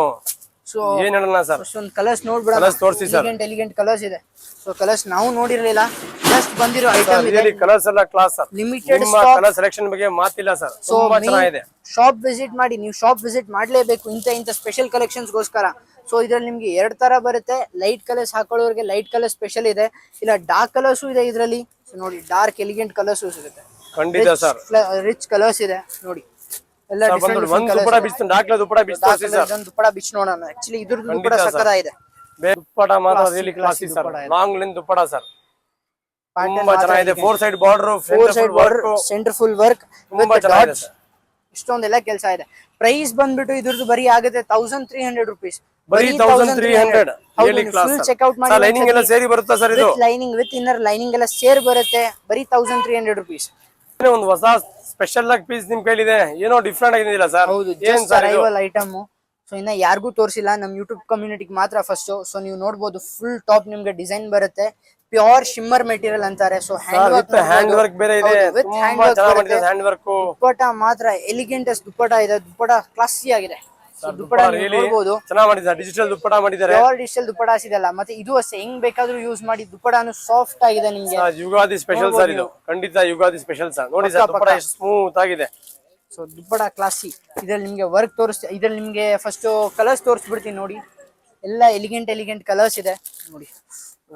ಸೊ ಏನ್ ಹೇಳಲ್ಲ ಸರ್. ಒಂದು ಕಲರ್ಸ್ ನೋಡ್ಬಿಡ. ಕಲರ್ಸ್ ತೋರಿಸಿ ಸರ್. ಎಲಿಗೆಂಟ್ ಕಲರ್ಸ್ ಇದೆ. ಸೊ ಕಲರ್ಸ್ ನಾವು ನೋಡಿರ್ಲಿಲ್ಲ, ಜಸ್ಟ್ ಬಂದಿರೋ ಐಟಮ್ ಇದೆ. ಕಲರ್ಸ್ ಎಲ್ಲ class sir. Limited colour selection ಬಗ್ಗೆ ಮಾತಿಲ್ಲ ಸರ್. ತುಂಬಾ ಚೆನ್ನಾಗಿದೆ. ಶಾಪ್ ವಿಸಿಟ್ ಮಾಡಿ, ನೀವು ಶಾಪ್ ವಿಸಿಟ್ ಮಾಡ್ಲೇಬೇಕು ಇಂತ ಸ್ಪೆಷಲ್ ಕಲೆಕ್ಷನ್ಸ್ ಗೋಸ್ಕರ. ಸೊ ಇದ್ರಲ್ಲಿ ನಿಮ್ಗೆ 2 ತರ ಬರುತ್ತೆ. ಲೈಟ್ ಕಲರ್ಸ್ ಹಾಕೊಳ್ಳೋರಿಗೆ ಲೈಟ್ ಕಲರ್ ಸ್ಪೆಷಲ್ ಇದೆ, ಇಲ್ಲ ಡಾರ್ಕ್ ಕಲರ್ಸ್ ಇದೆ ಇದರಲ್ಲಿ. ಸೊ ನೋಡಿ, ಡಾರ್ಕ್ ಎಲಿಗೆಂಟ್ ಕಲರ್ಸ್ ಸಿಗುತ್ತೆ. ಖಂಡಿತ ಸರ್. ರಿಚ್ ಕಲರ್ಸ್ ಇದೆ ನೋಡಿ. ಎಲ್ಲ ದುಪ್ಪಟ ಬಿಚ್ ನೋಡೋಣ. ಆಕ್ಚುಲಿ ಇದ್ರದ್ದು ದುಪ್ಪಟ ಸಕ್ಕತ್ತಾಗಿದೆ. ದುಪ್ಪಟ ಮಾತ್ರ really classy sir. Long length dupatta sir. ತುಂಬಾ ಚೆನ್ನಾಗಿದೆ. 4 side border, centre full work, ತುಂಬಾ ಚೆನ್ನಾಗಿದೆ ಸರ್. ಇಷ್ಟೊಂದೆಲ್ಲ ಕೆಲಸ ಇದೆ. ಪ್ರೈಸ್ ಬಂದ್ಬಿಟ್ಟು ಇದ್ರದ್ದು ಬರೀ ಆಗುತ್ತೆ 1300 rupees. ಬರೀ 1300. Really class sir. ಚೆಕ್ಔಟ್ ಮಾಡಿ. ಲೈನಿಂಗ್ ಎಲ್ಲ ಸೇರಿ ಬರುತ್ತಾ ಸರ್ ಇದು? ಲೈನಿಂಗ್ ವಿತ್ ಇನ್ನರ್ ಲೈನಿಂಗ್ ಎಲ್ಲ ಸೇರ್ ಬರುತ್ತೆ. ಬರೀ 1300 rupees. ಒಂದು ಹೊಸ ಸ್ಪೆಷಲ್ ಆಗಿ ಪೀಸ್ ನಿಮ್ ಕೈಲಿದೆ, ಏನೋ ಡಿಫ್ರೆಂಟ್ ಆಗಿದೆಯಲ್ಲ ಸರ್? ಹೌದು, ಜಸ್ಟ್ ಅರೈವಲ್ ಐಟಮ್. ಸೊ ಇನ್ನ ಯಾರಿಗೂ ತೋರಿಸಿಲ್ಲ, ನಮ್ ಯೂಟ್ಯೂಬ್ ಕಮ್ಯುನಿಟಿಗೆ ಮಾತ್ರ ಫಸ್ಟ್. ಸೊ ನೀವು ನೋಡಬಹುದು, ಫುಲ್ ಟಾಪ್ ನಿಮ್ಗೆ ಡಿಸೈನ್ ಬರುತ್ತೆ. ಪ್ಯೂರ್ ಶಿಮ್ಮರ್ ಮೆಟೀರಿಯಲ್ ಅಂತಾರೆ. ಸೊ ಹ್ಯಾಂಡ್ ವರ್ಕ್ ಬೇರೆ ಇದೆ. ತುಂಬಾ ಚೆನ್ನಾಗಿ ಮಾಡಿದ್ದಾರೆ ಹ್ಯಾಂಡ್ ವರ್ಕ್. ದುಪ್ಪಟ ಮಾತ್ರ ಎಲಿಗೆಂಟ್ ದುಪ್ಪಟ ಇದೆ. ದುಪ್ಪಟ ಕ್ಲಾಸಿ ಆಗಿದೆ. ದುಪ್ಪಟ ನೋಡಬಹುದು, ಚೆನ್ನಾಗಿ ಮಾಡಿದ್ದಾರೆ. ಡಿಜಿಟಲ್ ದುಪ್ಪಟ ಮಾಡಿದ್ದಾರೆ. ಪ್ಯೂರ್ ಡಿಜಿಟಲ್ ದುಪ್ಪಟಾಸ್ ಇದೆಲ್ಲ. ಮತ್ತೆ ಇದು ಅಷ್ಟೇ, ಹೆಂಗ್ ಬೇಕಾದ್ರೂ ಯೂಸ್ ಮಾಡಿ. ದುಪ್ಪಟಾನು ಸಾಫ್ಟ್ ಆಗಿದೆ ನಿಮ್ಗೆ. ಯುಗಾದಿ ಸ್ಪೆಷಲ್ ಸರ್ ಇದು. ಖಂಡಿತ ಯುಗಾದಿ ಸ್ಪೆಷಲ್ ಸರ್. ನೋಡಿ ಸರ್, ದುಪ್ಪಟ ಎಷ್ಟು ಸ್ಮೂತ್ ಆಗಿದೆ. So dupatta classy. ಇದ್ರಲ್ಲಿ ನಿಮ್ಗೆ ವರ್ಕ್ ತೋರಿಸ್ತೀನಿ. ಇದ್ರಲ್ಲಿ ನಿಮ್ಗೆ ಫಸ್ಟ್ ಕಲರ್ಸ್ ತೋರಿಸ್ಬಿಡ್ತೀನಿ ನೋಡಿ. ಎಲ್ಲ ಎಲಿಗೆಂಟ್ ಕಲರ್ಸ್ ಇದೆ ನೋಡಿ.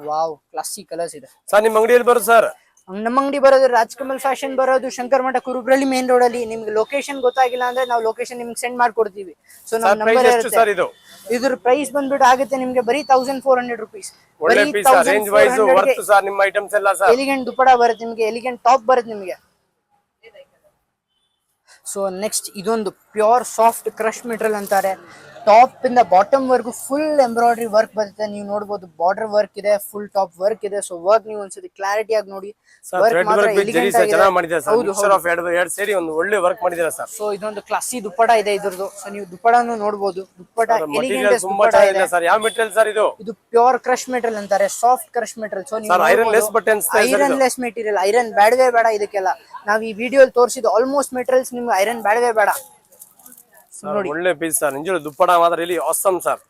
ವಾವ್, ಕ್ಲಾಸಿ ಕಲರ್ಸ್ ಇದೆ ಸರ್. ನಿಮ್ಮ ಅಂಗಡಿಯಲ್ಲಿ ಬರುತ್ತೆ ಸರ್? ನಮ್ಮ ಅಂಗಡಿ ಬರೋದು ರಾಜ್ಕಮಲ್ ಫ್ಯಾಷನ್ ಬರೋದು ಶಂಕರ್ ಮಠ, ಕುರುಬ್ರಳ್ಳಿ ಮೇನ್ ರೋಡ್ ಅಲ್ಲಿ. ನಿಮ್ಗೆ ಲೊಕೇಶನ್ ಗೊತ್ತಾಗಿಲ್ಲ ಅಂದ್ರೆ ನಾವು ಲೊಕೇಶನ್ ನಿಮ್ಗೆ ಸೆಂಡ್ ಮಾಡ್ಕೊಡ್ತೀವಿ. ಸೊ ನಮ್ಮ ನಂಬರ್ ಇರುತ್ತೆ. ಇದ್ರ ಪ್ರೈಸ್ ಬಂದ್ಬಿಟ್ಟು ಆಗುತ್ತೆ ನಿಮ್ಗೆ ಬರೀ 1400 rupees. ಎಲಿಗೆಂಟ್ ದುಪ್ಪಡ ಬರುತ್ತೆ ನಿಮ್ಗೆ, ಎಲಿಗೆಂಟ್ ಟಾಪ್ ಬರುತ್ತೆ ನಿಮ್ಗೆ. ಸೊ ನೆಕ್ಸ್ಟ್ ಇದೊಂದು ಪ್ಯೂರ್ ಸಾಫ್ಟ್ ಕ್ರಶ್ ಮೆಟೀರಿಯಲ್ ಅಂತಾರೆ. ಟಾಪ್ ಇಂದ ಬಾಟಮ್ ವರ್ಗು ಫುಲ್ ಎಂಬ್ರಾಯ್ಡ್ರಿ ವರ್ಕ್ ಬರುತ್ತೆ. ನೀವು ನೋಡಬಹುದು, ಬಾರ್ಡರ್ ವರ್ಕ್ ಇದೆ, ಫುಲ್ ಟಾಪ್ ವರ್ಕ್ ಇದೆ. ಸೊ ವರ್ಕ್ ನೀವು ಒಂದ್ಸತಿ ಕ್ಲಾರಿಟಿ ಆಗಿ ನೋಡಿ. ಸೊ ಇದೊಂದು ಕ್ಲಾಸಿ ದುಪ್ಪಟ ಇದೆ ಇದ್ರದ್ದು. ಸೊ ನೀವು ದುಪ್ಪಡನು ನೋಡಬಹುದು. ದುಪ್ಪಟ ಎಲಿಗೆಂಟ್ ದುಪ್ಪಟ ಇದೆ. ಇದು ಪ್ಯೂರ್ ಕ್ರಶ್ ಮೆಟೀರಿಯಲ್ ಅಂತಾರೆ, ಸಾಫ್ಟ್ ಕ್ರಶ್ ಮೆಟೀರಿಯಲ್. ಸೊ ನೀವು ಐರನ್ ಲೆಸ್ ಮೆಟೀರಿಯಲ್. ಐರನ್ ಬೇಡವೇ ಬೇಡ ಇದಕ್ಕೆಲ್ಲ. ನಾವು ಈ ವಿಡಿಯೋ ಟ್ರೈಲ್ ಆಲ್ಮೋಸ್ಟ್ ಮೆಟೀರಿಯಲ್ಸ್ ನಿಮ್ಗೆ ಐರನ್ ಬೇಡವೇ ಬೇಡ. ಒಳ್ಳೆ ಪೀಸ್ ಸರ್. ನಿಜ ದುಪ್ಪಡ ಮಾತ್ರ really awesome sir.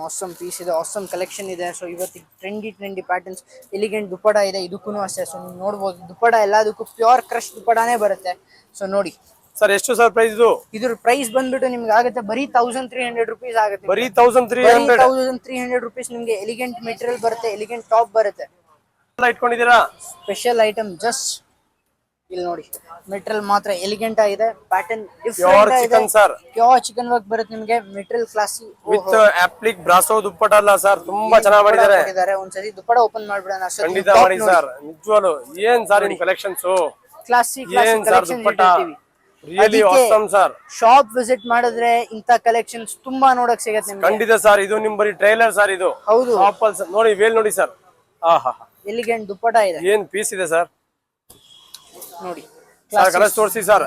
Awesome piece ಇದೆ, ಆಸಮ್ ಕಲೆಕ್ಷನ್ ಇದೆ. ಸೊ ಇವತ್ತಿಗೆ ಟ್ರೆಂಡಿ ಪ್ಯಾಟರ್ನ್ಸ್ ಎಲಿಗೆಂಟ್ ದುಪ್ಪಡ ಇದೆ. ಇದಕ್ಕೂ ಅಷ್ಟೇ. ಸೊ ನೀವು ನೋಡಬಹುದು, ದುಪ್ಪಡ ಎಲ್ಲದಕ್ಕೂ ಪ್ಯೂರ್ ಕ್ರಶ್ ದುಪ್ಪಡಾನೇ ಬರುತ್ತೆ. ಸೊ ನೋಡಿ ಸರ್, ಎಷ್ಟು ಸರ್ ಪ್ರೈಸ್ ಇದು? ಇದ್ರ ಪ್ರೈಸ್ ಬಂದ್ಬಿಟ್ಟು ನಿಮ್ಗೆ ಆಗುತ್ತೆ ಬರೀ 1300 rupees ಆಗುತ್ತೆ. ಬರೀ 1300 rupees ನಿಮ್ಗೆ ಎಲಿಗೆಂಟ್ ಮೆಟೀರಿಯಲ್ ಬರುತ್ತೆ, ಎಲಿಗೆಂಟ್ ಟಾಪ್ ಬರುತ್ತೆ. ಇಟ್ಕೊಂಡಿದ್ದೀರಾ ಸ್ಪೆಷಲ್ ಐಟಮ್. ಜಸ್ಟ್ ಇಲ್ಲಿ ನೋಡಿ ಮೆಟೀರಿಯಲ್ ಮಾತ್ರ ಎಲಿಗೆಂಟ್ ಆಗಿದೆ, ಪ್ಯಾಟರ್ನ್ ಪ್ಯೂರ್ ಡಿಫ್ರೆಂಟ್ ಇದೆ, chikan sir pure chikan work ಬರುತ್ತೆ ನಿಮಗೆ, ಮೆಟೀರಿಯಲ್ ಕ್ಲಾಸಿ ವಿತ್ ಅಪ್ಲಿಕ್ ಬ್ರಾಸೋ ದುಪ್ಪಟ ಅಲ್ಲ ಸರ್, ತುಂಬಾ ಚೆನ್ನಾಗಿ ಮಾಡಿದ್ದಾರೆ. ಒಂದ್ಸರಿ ದುಪ್ಪಡ ಓಪನ್ ಮಾಡ್ಬಿಡೋಣ ಖಂಡಿತ ಮಾಡಿ ಸರ್, ನಿಜವಾಗ್ಲು ಏನ್ ಸರ್ ನಿಮ್ ಕಲೆಕ್ಷನ್ಸ್, ಕ್ಲಾಸಿ ಏನ್ sir dupatta really awesome sir. Shop visit ಮಾಡಿದ್ರೆ ಇಂತ ಕಲೆಕ್ಷನ್ಸ್ ತುಂಬಾ ನೋಡಕ್ ಸಿಗತ್ತೆ ನಿಮ್ಗೆ. ಖಂಡಿತ ಸರ್, ಇದು ನಿಮ್ ಬರೀ ಟ್ರೈಲರ್ ಸರ್, ಇದು ಹೌದು ಆಪಲ್ ನೋಡಿ ವೇಲ್ ನೋಡಿ ಸರ್, ಆಹಾ ಎಲಿಗೆಂಟ್ ದುಪ್ಪಟ ಇದೆ, ಏನ್ ಪೀಸ್ ಇದೆ ಸರ್. ನೋಡಿ ಸರ್ ಕಲರ್ಸ್ ತೋರಿಸಿ ಸರ್,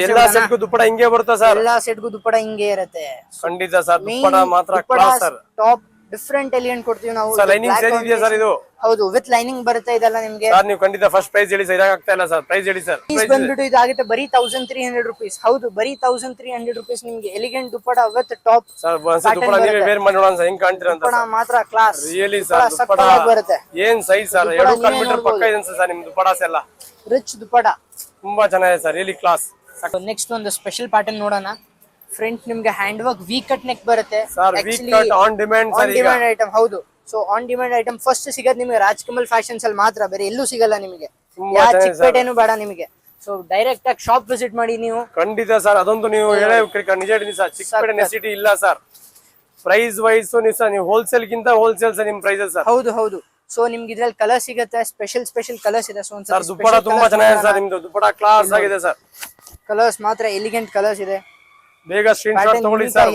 ಎಲ್ಲಾ ಸೆಟ್ಗೂ ದುಪ್ಪಟ ಹಿಂಗೆ ಬರುತ್ತಾ ಸರ್? ಎಲ್ಲಾ ಸೆಟ್ಗೂ ದುಪ್ಪಟ ಹಿಂಗೆ ಇರುತ್ತೆ. ಖಂಡಿತ ಸರ್, ದುಪ್ಪಟ ಮಾತ್ರ class sir. Top different elegant ಕೊಡ್ತೀವಿ ನಾವು. ಲೈನಿಂಗ್ ಸೇಲ್ ಇದೆಯಾ ಸರ್ ಇದು? ಹೌದು, ವಿತ್ ಲೈನಿಂಗ್ ಬರುತ್ತೆ ಇದೆಲ್ಲ ನಿಮ್ಗೆ. ಸರ್ ನೀವು ಖಂಡಿತ ಫಸ್ಟ್ ಪ್ರೈಸ್ ಹೇಳಿ ಸರ್, ಇದಾಗ್ತಾ ಇಲ್ಲ ಸರ್, ಪ್ರೈಸ್ ಹೇಳಿ ಸರ್. ಪ್ರೈಸ್ ಬಂದ್ಬಿಟ್ಟು ಇದಾಗುತ್ತೆ ಬರೀ 1300 rupees. ಹೌದು, ಬರೀ 1300 rupees ನಿಮ್ಗೆ elegant dupatta with top sir. Dupatta ನೀವೇ ವೇರ್ ಮಾಡಿ ನೋಡೋಣ ಹೆಂಗ್ ಕಾಣ್ತೀರಾ ಅಂತ. ದುಪ್ಪಟ ಮಾತ್ರ ಕ್ಲಾಸ್ ರಿಯಲಿ ಸರ್, ದುಪ್ಪಟ ಬರುತ್ತೆ. ಏನ್ ಸೈಜ್ ಸರ್, 2 ಮೀಟರ್ ಪಕ್ಕ ಇದೆ ಸರ್ ನಿಮ್ ದುಪ್ಪಟಾಸ್ ಎಲ್ಲ. ರಿಚ್ ದುಪ್ಪಟ ತುಂಬಾ ಚೆನ್ನಾಗಿದೆ ಸರ್, ರಿಯಲಿ ಕ್ಲಾಸ್. ನೆಕ್ಸ್ಟ್ ಒಂದು ಸ್ಪೆಷಲ್ ಪ್ಯಾಟರ್ನ್ ನೋಡೋಣ. ಫ್ರಂಟ್ ನಿಮ್ಗೆ hand work V cut neck ಬರುತ್ತೆ sir, V cut on demand sir, ಈಗ ಐಟಮ್. ಹೌದು, so on demand item first ಸಿಗೋದು ನಿಮಗೆ ರಾಜ್ಕಮಲ್ ಫ್ಯಾಷನ್ಸ್ ಅಲ್ಲಿ ಮಾತ್ರ, ಬೇರೆ ಎಲ್ಲೂ ಸಿಗಲ್ಲ ನಿಮಗೆ. ಯಾ ಚಿಕ್ಕಪೇಟೆನೂ ಬೇಡ ನಿಮಗೆ. ಸೊ ಡೈರೆಕ್ಟ್ ಆಗಿ ಶಾಪ್ ವಿಸಿಟ್ ಮಾಡಿ ನೀವು. ಖಂಡಿತ ಸರ್, ಅದೊಂದು ನೀವು ಹೇಳೇ ನಿಜ ಸರ್, ಚಿಕ್ಕಪೇಟೆ ನೆಸಿಟಿ ಇಲ್ಲ ಸರ್. ಪ್ರೈಸ್ ವೈಸ್ ನೀವು ಹೋಲ್ಸೇಲ್ ಗಿಂತ ಹೋಲ್ಸೇಲ್ ಸರ್ ನಿಮ್ ಪ್ರೈಸ್ ಸರ್. ಹೌದು ಹೌದು. ಸೊ ನಿಮ್ಗೆ ಇದ್ರಲ್ಲಿ ಕಲರ್ಸ್ ಸಿಗುತ್ತೆ, ಸ್ಪೆಷಲ್ ಕಲರ್ಸ್ ಇದೆ. ಸೊ ಸರ್ ದುಪ್ಪಟ ತುಂಬಾ ಚೆನ್ನಾಗಿದೆ ಸರ್, ನಿಮ್ದು ದುಪ್ಪಟ ಕ್ಲಾಸ್ ಆಗಿದೆ ಸರ್. ಕಲರ್ಸ್ ಮಾತ್ರ ಎಲಿಗೆಂಟ್ ಕಲರ್ಸ್ ಇದೆ, ಬೇಗ ಸ್ಕ್ರೀನ್ ಶಾಟ್ ತಗೊಳ್ಳಿ ಸರ್.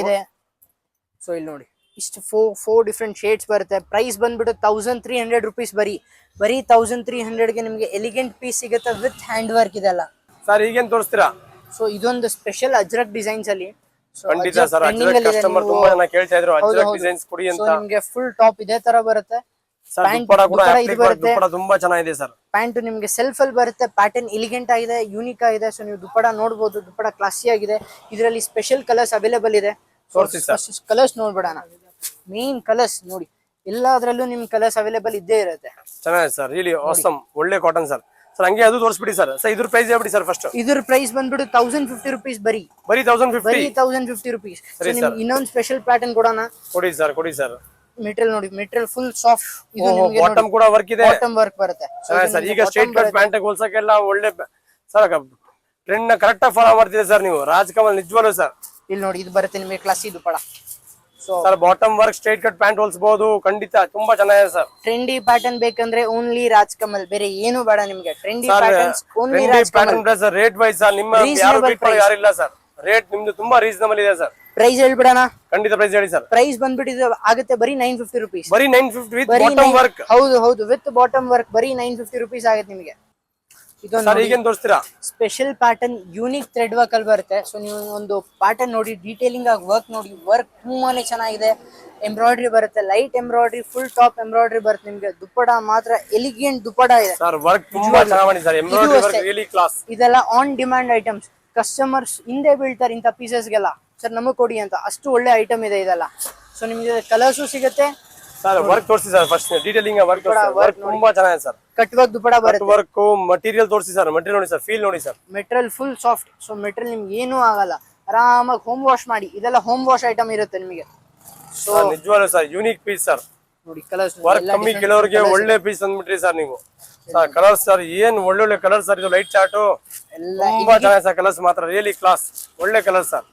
ಸೊ ಇಲ್ಲಿ ನೋಡಿ ಇಷ್ಟು ಫೋರ್ ಡಿಫ್ರೆಂಟ್ ಶೇಡ್ಸ್ ಬರುತ್ತೆ. ಪ್ರೈಸ್ ಬಂದ್ಬಿಟ್ಟು 1300 rupees. ಬರೀ 1300 ಗೆ ನಿಮ್ಗೆ ಎಲಿಗೆಂಟ್ ಪೀಸ್ ಸಿಗುತ್ತೆ ವಿತ್ ಹ್ಯಾಂಡ್ ವರ್ಕ್ ಇದೆಲ್ಲ. ಸರ್ ಈಗೇನ್ ತೋರಿಸ್ತೀರಾ? ಸೊ ಇದೊಂದು ಸ್ಪೆಷಲ್ ಅಜ್ರಕ್ ಡಿಸೈನ್ಸ್ ಅಲ್ಲಿ. ಖಂಡಿತ ಸರ್, ಅಜ್ರಕ್ ಕಸ್ಟಮರ್ ತುಂಬಾ ಜನ ಕೇಳ್ತಾ ಇದ್ರು ಅಜ್ರಕ್ ಡಿಸೈನ್ಸ್ ಕೊಡಿ ಅಂತ. ನಿಮ್ಗೆ ಫುಲ್ ಟಾಪ್ ಇದೇ ತರ ಬರುತ್ತೆ. ಸರ್ ದುಪ್ಪಟ ಕೂಡ ದುಪ್ಪಟ ತುಂಬಾ ಚೆನ್ನಾಗಿದೆ ಸರ್. ಪ್ಯಾಂಟ್ ನಿಮ್ಗೆ ಸೆಲ್ಫ್ ಅಲ್ಲಿ ಬರುತ್ತೆ, ಪ್ಯಾಟರ್ನ್ ಎಲಿಗೆಂಟ್ ಆಗಿದೆ, ಯೂನಿಕ್ ಆಗಿದೆ. ಸೊ ನೀವು ದುಪ್ಪಟ ನೋಡಬಹುದು, ದುಪ್ಪಟ ಕ್ಲಾಸಿ ಆಗಿದೆ. ಇದರಲ್ಲಿ ಸ್ಪೆಷಲ್ ಕಲರ್ಸ್ ಅವೈಲೇಬಲ್ ಇದೆ. ಕಲರ್ಸ್ ನೋಡ್ಬಿಡೋಣ. ಮೇನ್ ಕಲರ್ಸ್ ನೋಡಿ, ಎಲ್ಲಾದ್ರಲ್ಲೂ ನಿಮ್ ಕಲರ್ಸ್ ಅವೈಲೇಬಲ್ ಇದ್ದೇ ಇರುತ್ತೆ. ಚೆನ್ನಾಗಿದೆ ಸರ್, ರಿಯಲಿ ಆಸಮ್, ಒಳ್ಳೆ ಕಾಟನ್ ಸರ್. ಸರ್ ಹಂಗೆ ಅದು ತೋರಿಸ್ಬಿಡಿ ಸರ್. ಸರ್ ಇದ್ರ ಪ್ರೈಸ್ ಹೇಳ್ಬಿಡಿ ಸರ್ ಫಸ್ಟ್. ಇದ್ರ ಪ್ರೈಸ್ ಬಂದ್ಬಿಟ್ಟು 1050 rupees. ಬರೀ 1050 rupees. ಇನ್ನೊಂದು ಸ್ಪೆಷಲ್ ಪ್ಯಾಟರ್ನ್ ಕೊಡೋಣ. ಕೊಡಿ ಸರ್. ಮೆಟೀರಿಯಲ್ ನೋಡಿ, ಮೆಟೀರಿಯಲ್ ಫುಲ್ ಸಾಫ್ಟ್. ಇದು ನಿಮಗೆ ಬಾಟಮ್ ಕೂಡ ವರ್ಕ್ ಇದೆ, ಬಾಟಮ್ ವರ್ಕ್ ಬರುತ್ತೆ ಸರ್. ಈಗ ಸ್ಟ್ರೈಟ್ ಕಟ್ ಪ್ಯಾಂಟ್ ಹೋಲ್ಸಕ್ಕೆಲ್ಲ ಒಳ್ಳೆ ಸರ್, ಟ್ರೆಂಡ್ ನ ಕರೆಕ್ಟ್ ಆಗಿ ಫಾಲೋ ಮಾಡ್ತಿದೆ ಸರ್ ನೀವು. ರಾಜ್ಕಮಲ್ ನಿಜವಾಗ್ಲೂ ಸರ್. ಇಲ್ಲಿ ನೋಡಿ, ಇದು ಬರುತ್ತೆ ನಿಮಗೆ classy dupatta. Sir bottom work straight cut pant ಹೊಲ್ಸಬಹುದು, ಖಂಡಿತ ತುಂಬಾ ಚೆನ್ನಾಗಿದೆ ಸರ್. ಟ್ರೆಂಡಿ ಪ್ಯಾಟರ್ನ್ ಬೇಕಂದ್ರೆ ಓನ್ಲಿ ರಾಜ್ಕಮಲ್, ಬೇರೆ ಏನು ಬೇಡ ನಿಮಗೆ. Trendy patterns only Rajkamal. Sir rate wise sir ನಿಮ್ಮ ಯಾರಿಲ್ಲ ಸರ್, ರೇಟ್ ನಿಮ್ದು ತುಂಬಾ ರೀಸನಬಲ್ ಇದೆ ಸರ್. ಪ್ರೈಸ್ ಹೇಳ್ಬಿಡೋಣ. ಖಂಡಿತ ಪ್ರೈಸ್ ಹೇಳಿ ಸರ್. ಪ್ರೈಸ್ ಬಂದ್ಬಿಟ್ಟು ಆಗುತ್ತೆ ಬರೀ 950 rupees. ಬರೀ 950 ವಿತ್ ಬಾಟಮ್ ವರ್ಕ್. ಹೌದು, ವಿತ್ ಬಾಟಮ್ ವರ್ಕ್ ಬರೀ 950 rupees ಆಗುತ್ತೆ ನಿಮಗೆ. ಸರ್ ಈಗೇನ್ ತೋರಿಸ್ತೀರಾ? Special pattern unique thread work ಅಲ್ಲಿ ಬರುತ್ತೆ. ಸೊ ನೀವು ಒಂದು ಪ್ಯಾಟರ್ನ್ ನೋಡಿ, ಡೀಟೇಲಿಂಗ್ ಆಗಿ ವರ್ಕ್ ನೋಡಿ, ವರ್ಕ್ ತುಂಬಾನೇ ಚೆನ್ನಾಗಿದೆ. ಎಂಬ್ರಾಯ್ಡ್ರಿ ಬರುತ್ತೆ, light embroidery, full top embroidery ಬರುತ್ತೆ ನಿಮ್ಗೆ. ದುಪ್ಪಡ ಮಾತ್ರ ಎಲಿಗೆಂಟ್ ದುಪ್ಪಡ ಇದೆ ಸರ್, ವರ್ಕ್ ತುಂಬಾ ಚೆನ್ನಾಗಿ ಮಾಡಿದ್ದಾರೆ sir, embroidery work really class. ಇದೆಲ್ಲ ಆನ್ ಡಿಮ್ಯಾಂಡ್ ಐಟಮ್ಸ್. ಕಸ್ಟಮರ್ಸ್ ಹಿಂದೆ ಬೀಳ್ತಾರೆ ಇಂಥ ಪೀಸಸ್ಗೆಲ್ಲ, ಸರ್ ನಮಗೆ ಕೊಡಿ ಅಂತ. ಅಷ್ಟು ಒಳ್ಳೆ ಐಟಮ್ ಇದೆ ಇದೆಲ್ಲ. ಸೊ ನಿಮ್ಗೆ ಕಲರ್ಸು ಸಿಗುತ್ತೆ ಸರ್. ವರ್ಕ್ ತೋರಿಸಿ ಸರ್ ಫಸ್ಟ್, ಡೀಟೇಲಿಂಗ್ ವರ್ಕ್ ತುಂಬಾ ಚೆನ್ನಾಗಿದೆ ಸರ್. ಕಟ್ ವರ್ಕ್ ದುಪ್ಪಡ ಬರುತ್ತೆ. ವರ್ಕ್ ಮಟೀರಿಯಲ್ ತೋರಿಸಿ ಸರ್, ಮಟೀರಿಯಲ್ ನೋಡಿ ಸರ್, ಫೀಲ್ ನೋಡಿ sir. Material full soft. So material ನಿಮ್ಗೆ ಏನೂ ಆಗಲ್ಲ, ಆರಾಮಾಗಿ ಹೋಮ್ ವಾಶ್ ಮಾಡಿ. ಇದೆಲ್ಲ ಹೋಮ್ ವಾಶ್ ಐಟಮ್ ಇರುತ್ತೆ ನಿಮಗೆ. ಸೊ ನಿಜವಾಗ್ಲೂ ಸರ್ ಯೂನಿಕ್ ಪೀಸ್ ಸರ್. ನೋಡಿ ಕಲರ್ಸ್ ವರ್ಕ್ ಕಮ್ಮಿ ಕೆಲವರಿಗೆ ಒಳ್ಳೆ ಪೀಸ್ ಅಂದ್ಬಿಟ್ರಿ ಸರ್ ನೀವು. ಸರ್ ಕಲರ್ಸ್ ಸರ್, ಏನ್ ಒಳ್ಳೊಳ್ಳೆ ಕಲರ್ ಸರ್. ಇದು ಲೈಟ್ ಚಾರ್ಟ್ ತುಂಬಾ ಚೆನ್ನಾಗಿದೆ ಸರ್. ಕಲರ್ಸ್ ಮಾತ್ರ ರಿಯಲಿ ಕ್ಲಾಸ್, ಒಳ್ಳೆ colour sir.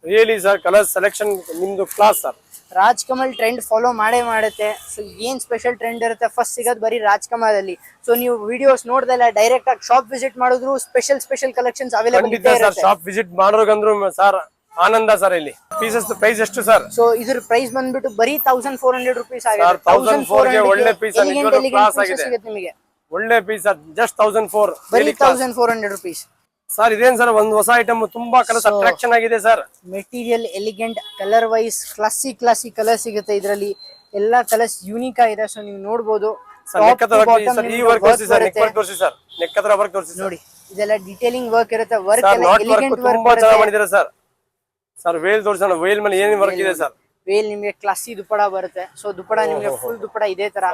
Really sir colours selection ನಿಮ್ದು class sir. Rajkamal trend follow ಮಾಡುತ್ತೆ. ಸೊ ಏನ್ ಸ್ಪೆಷಲ್ ಟ್ರೆಂಡ್ ಇರುತ್ತೆ ಫಸ್ಟ್ ಸಿಗೋದು ಬರೀ ರಾಜ್ಕಮಲ್ ಅಲ್ಲಿ. ಸೊ ನೀವು ವಿಡಿಯೋಸ್ ನೋಡ್ದಲ್ಲ, ಡೈರೆಕ್ಟ್ ಆಗಿ ಶಾಪ್ ವಿಸಿಟ್ ಮಾಡಿದ್ರು ಸ್ಪೆಷಲ್ ಕಲೆಕ್ಷನ್ಸ್ ಅವೈಲೇಬಲ್ ಇದೆ ಸರ್. ಶಾಪ್ ವಿಸಿಟ್ ಮಾಡೋರ್ಗಂದ್ರು ಸರ್ ಆನಂದ ಸರ್. ಇಲ್ಲಿ ಪೀಸಸ್ ಪ್ರೈಸ್ ಎಷ್ಟು ಸರ್? ಸೊ ಇದ್ರ ಪ್ರೈಸ್ ಬಂದ್ಬಿಟ್ಟು ಬರೀ 1400 rupees ಆಗಿದೆ. 1400 ಗೆ ಒಳ್ಳೆ ಪೀಸ್ ಕ್ಲಾಸ್ ಆಗಿದೆ ನಿಮಗೆ. ಒಳ್ಳೆ ಪೀಸ್ ಸರ್, ಜಸ್ಟ್ 1400, ಬರೀ 1400 rupees. ಸರ್ ಇದೇನ್ ಸರ್, ಒಂದು ಹೊಸ ಐಟಮ್, ತುಂಬಾ ಕಲರ್ಸ್ ಅಟ್ರಾಕ್ಷನ್ ಆಗಿದೆ sir. Material elegant, colour wise classy colour ಸಿಗುತ್ತೆ ಇದರಲ್ಲಿ. ಎಲ್ಲಾ ಕಲರ್ಸ್ ಯೂನಿಕ್ ಆಗಿದೆ. ಸೊ ನೀವು ನೋಡಬಹುದು. ನೋಡಿ ಇದೆಲ್ಲ ಡೀಟೇಲಿಂಗ್ ವರ್ಕ್ ಇರುತ್ತೆ. ವರ್ಕ್ ಎಲ್ಲ ಎಲಿಗೆಂಟ್ ವರ್ಕ್ ಮಾಡಿದ್ದಾರೆ ಸರ್. ಸರ್ ವೇಲ್ ತೋರಿಸೋಣ, ವೇಲ್ ಮೇಲೆ ಏನ್ ವರ್ಕ್ ಇದೆ ಸರ್. ವೇಲ್ ನಿಮಗೆ ಕ್ಲಾಸಿ ದುಪ್ಪಡ ಬರುತ್ತೆ. ಸೊ ದುಪ್ಪಡ ನಿಮಗೆ ಫುಲ್ ದುಪ್ಪಡ ಇದೇ ತರ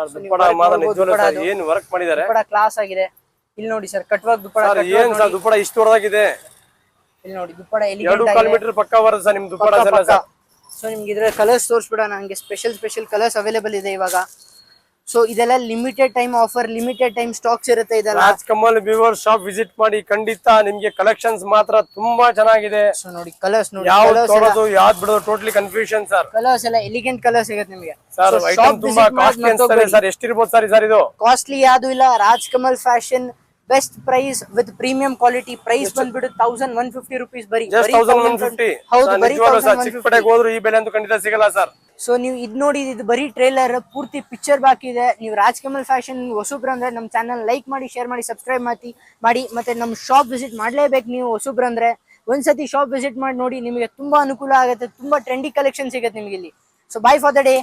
ಏನ್ ವರ್ಕ್ ಮಾಡಿದ್ದಾರೆ, ದುಪ್ಪಡ ಕ್ಲಾಸ್ ಆಗಿದೆ. ಇಲ್ಲಿ ನೋಡಿ ಸರ್, ಕಟ್ ವರ್ಕ್ ದುಪ್ಪಡ. ಏನ್ ಸರ್ ದುಪ್ಪಡ ಇಷ್ಟು ಹೊರದಾಗಿದೆ. ಇಲ್ಲಿ ನೋಡಿ ದುಪ್ಪಡ ಎಲಿಗೆಂಟ್ 2 ಮೀಟರ್ ಪಕ್ಕ ಬರುತ್ತೆ ಸರ್ ನಿಮ್ ದುಪ್ಪಡ ಸರ್. ಸೊ ನಿಮ್ಗೆ ಇದ್ರ ಕಲರ್ಸ್ ತೋರಿಸ್ಬಿಡೋಣ. ಹಂಗೆ ಸ್ಪೆಷಲ್ ಕಲರ್ಸ್ ಅವೈಲೇಬಲ್ ಇದೆ ಇವಾಗ. ಸೊ ಇದೆಲ್ಲ limited time offer, limited time stocks ಇರುತ್ತೆ ಇದೆಲ್ಲ. Raj Kamal viewer shop visit ಮಾಡಿ, ಖಂಡಿತ ನಿಮ್ಗೆ ಕಲೆಕ್ಷನ್ಸ್ ಮಾತ್ರ ತುಂಬಾ ಚೆನ್ನಾಗಿದೆ. ಸೊ ನೋಡಿ ಕಲರ್ಸ್ ನೋಡಿ, ಯಾವ್ದು ತೊಗೊಳೋದು ಯಾವ್ದು ಬಿಡೋದು ಟೋಟಲಿ ಕನ್ಫ್ಯೂಷನ್ ಸರ್. ಕಲರ್ಸ್ ಎಲ್ಲ ಎಲಿಗೆಂಟ್ ಕಲರ್ ಸಿಗುತ್ತೆ ನಿಮಗೆ ಸರ್. ಐಟಮ್ ತುಂಬಾ ಕಾಸ್ಟ್ಲಿ ಅನ್ಸ್ತಾರೆ ಸರ್. ಎಷ್ಟಿರ್ಬೋದು ಸರ್ ಸರ್ ಇದು? ಕಾಸ್ಟ್ಲಿ ಯಾವ್ದು ಇಲ್ಲ, Raj Kamal Fashion best price with premium quality. Price ಬಂದ್ಬಿಟ್ಟು 1150 rupees ಬರೀ. ಜಸ್ಟ್ 1150. ಹೌದು, ಬರೀ ಚಿಕ್ಕಪೇಟೆಗೆ ಹೋದ್ರು ಈ ಬೆಲೆ ಅಂತೂ ಖಂಡಿತ ಸಿಗಲ್ಲ ಸರ್. ಸೊ ನೀವು ಇದ್ ನೋಡಿ, ಇದು ಬರೀ ಟ್ರೇಲರ್, ಪೂರ್ತಿ ಪಿಕ್ಚರ್ ಬಾಕಿ ಇದೆ. ನೀವು ರಾಜ್ ಕಮಲ್ ಫ್ಯಾಷನ್ ಹೊಸಬ್ರು ಅಂದ್ರೆ ನಮ್ಮ ಚಾನಲ್ ಲೈಕ್ ಮಾಡಿ, ಶೇರ್ ಮಾಡಿ, ಸಬ್ಸ್ಕ್ರೈಬ್ ಮಾಡಿ ಮತ್ತೆ ನಮ್ಮ ಶಾಪ್ ವಿಸಿಟ್ ಮಾಡ್ಲೇಬೇಕು. ನೀವು ಹೊಸಬ್ರು ಅಂದ್ರೆ ಒಂದ್ಸತಿ ಶಾಪ್ ವಿಸಿಟ್ ಮಾಡಿ ನೋಡಿ, ನಿಮಗೆ ತುಂಬಾ ಅನುಕೂಲ ಆಗುತ್ತೆ. ತುಂಬಾ ಟ್ರೆಂಡಿ ಕಲೆಕ್ಷನ್ ಸಿಗುತ್ತೆ ನಿಮಗೆ ಇಲ್ಲಿ. So by for the day.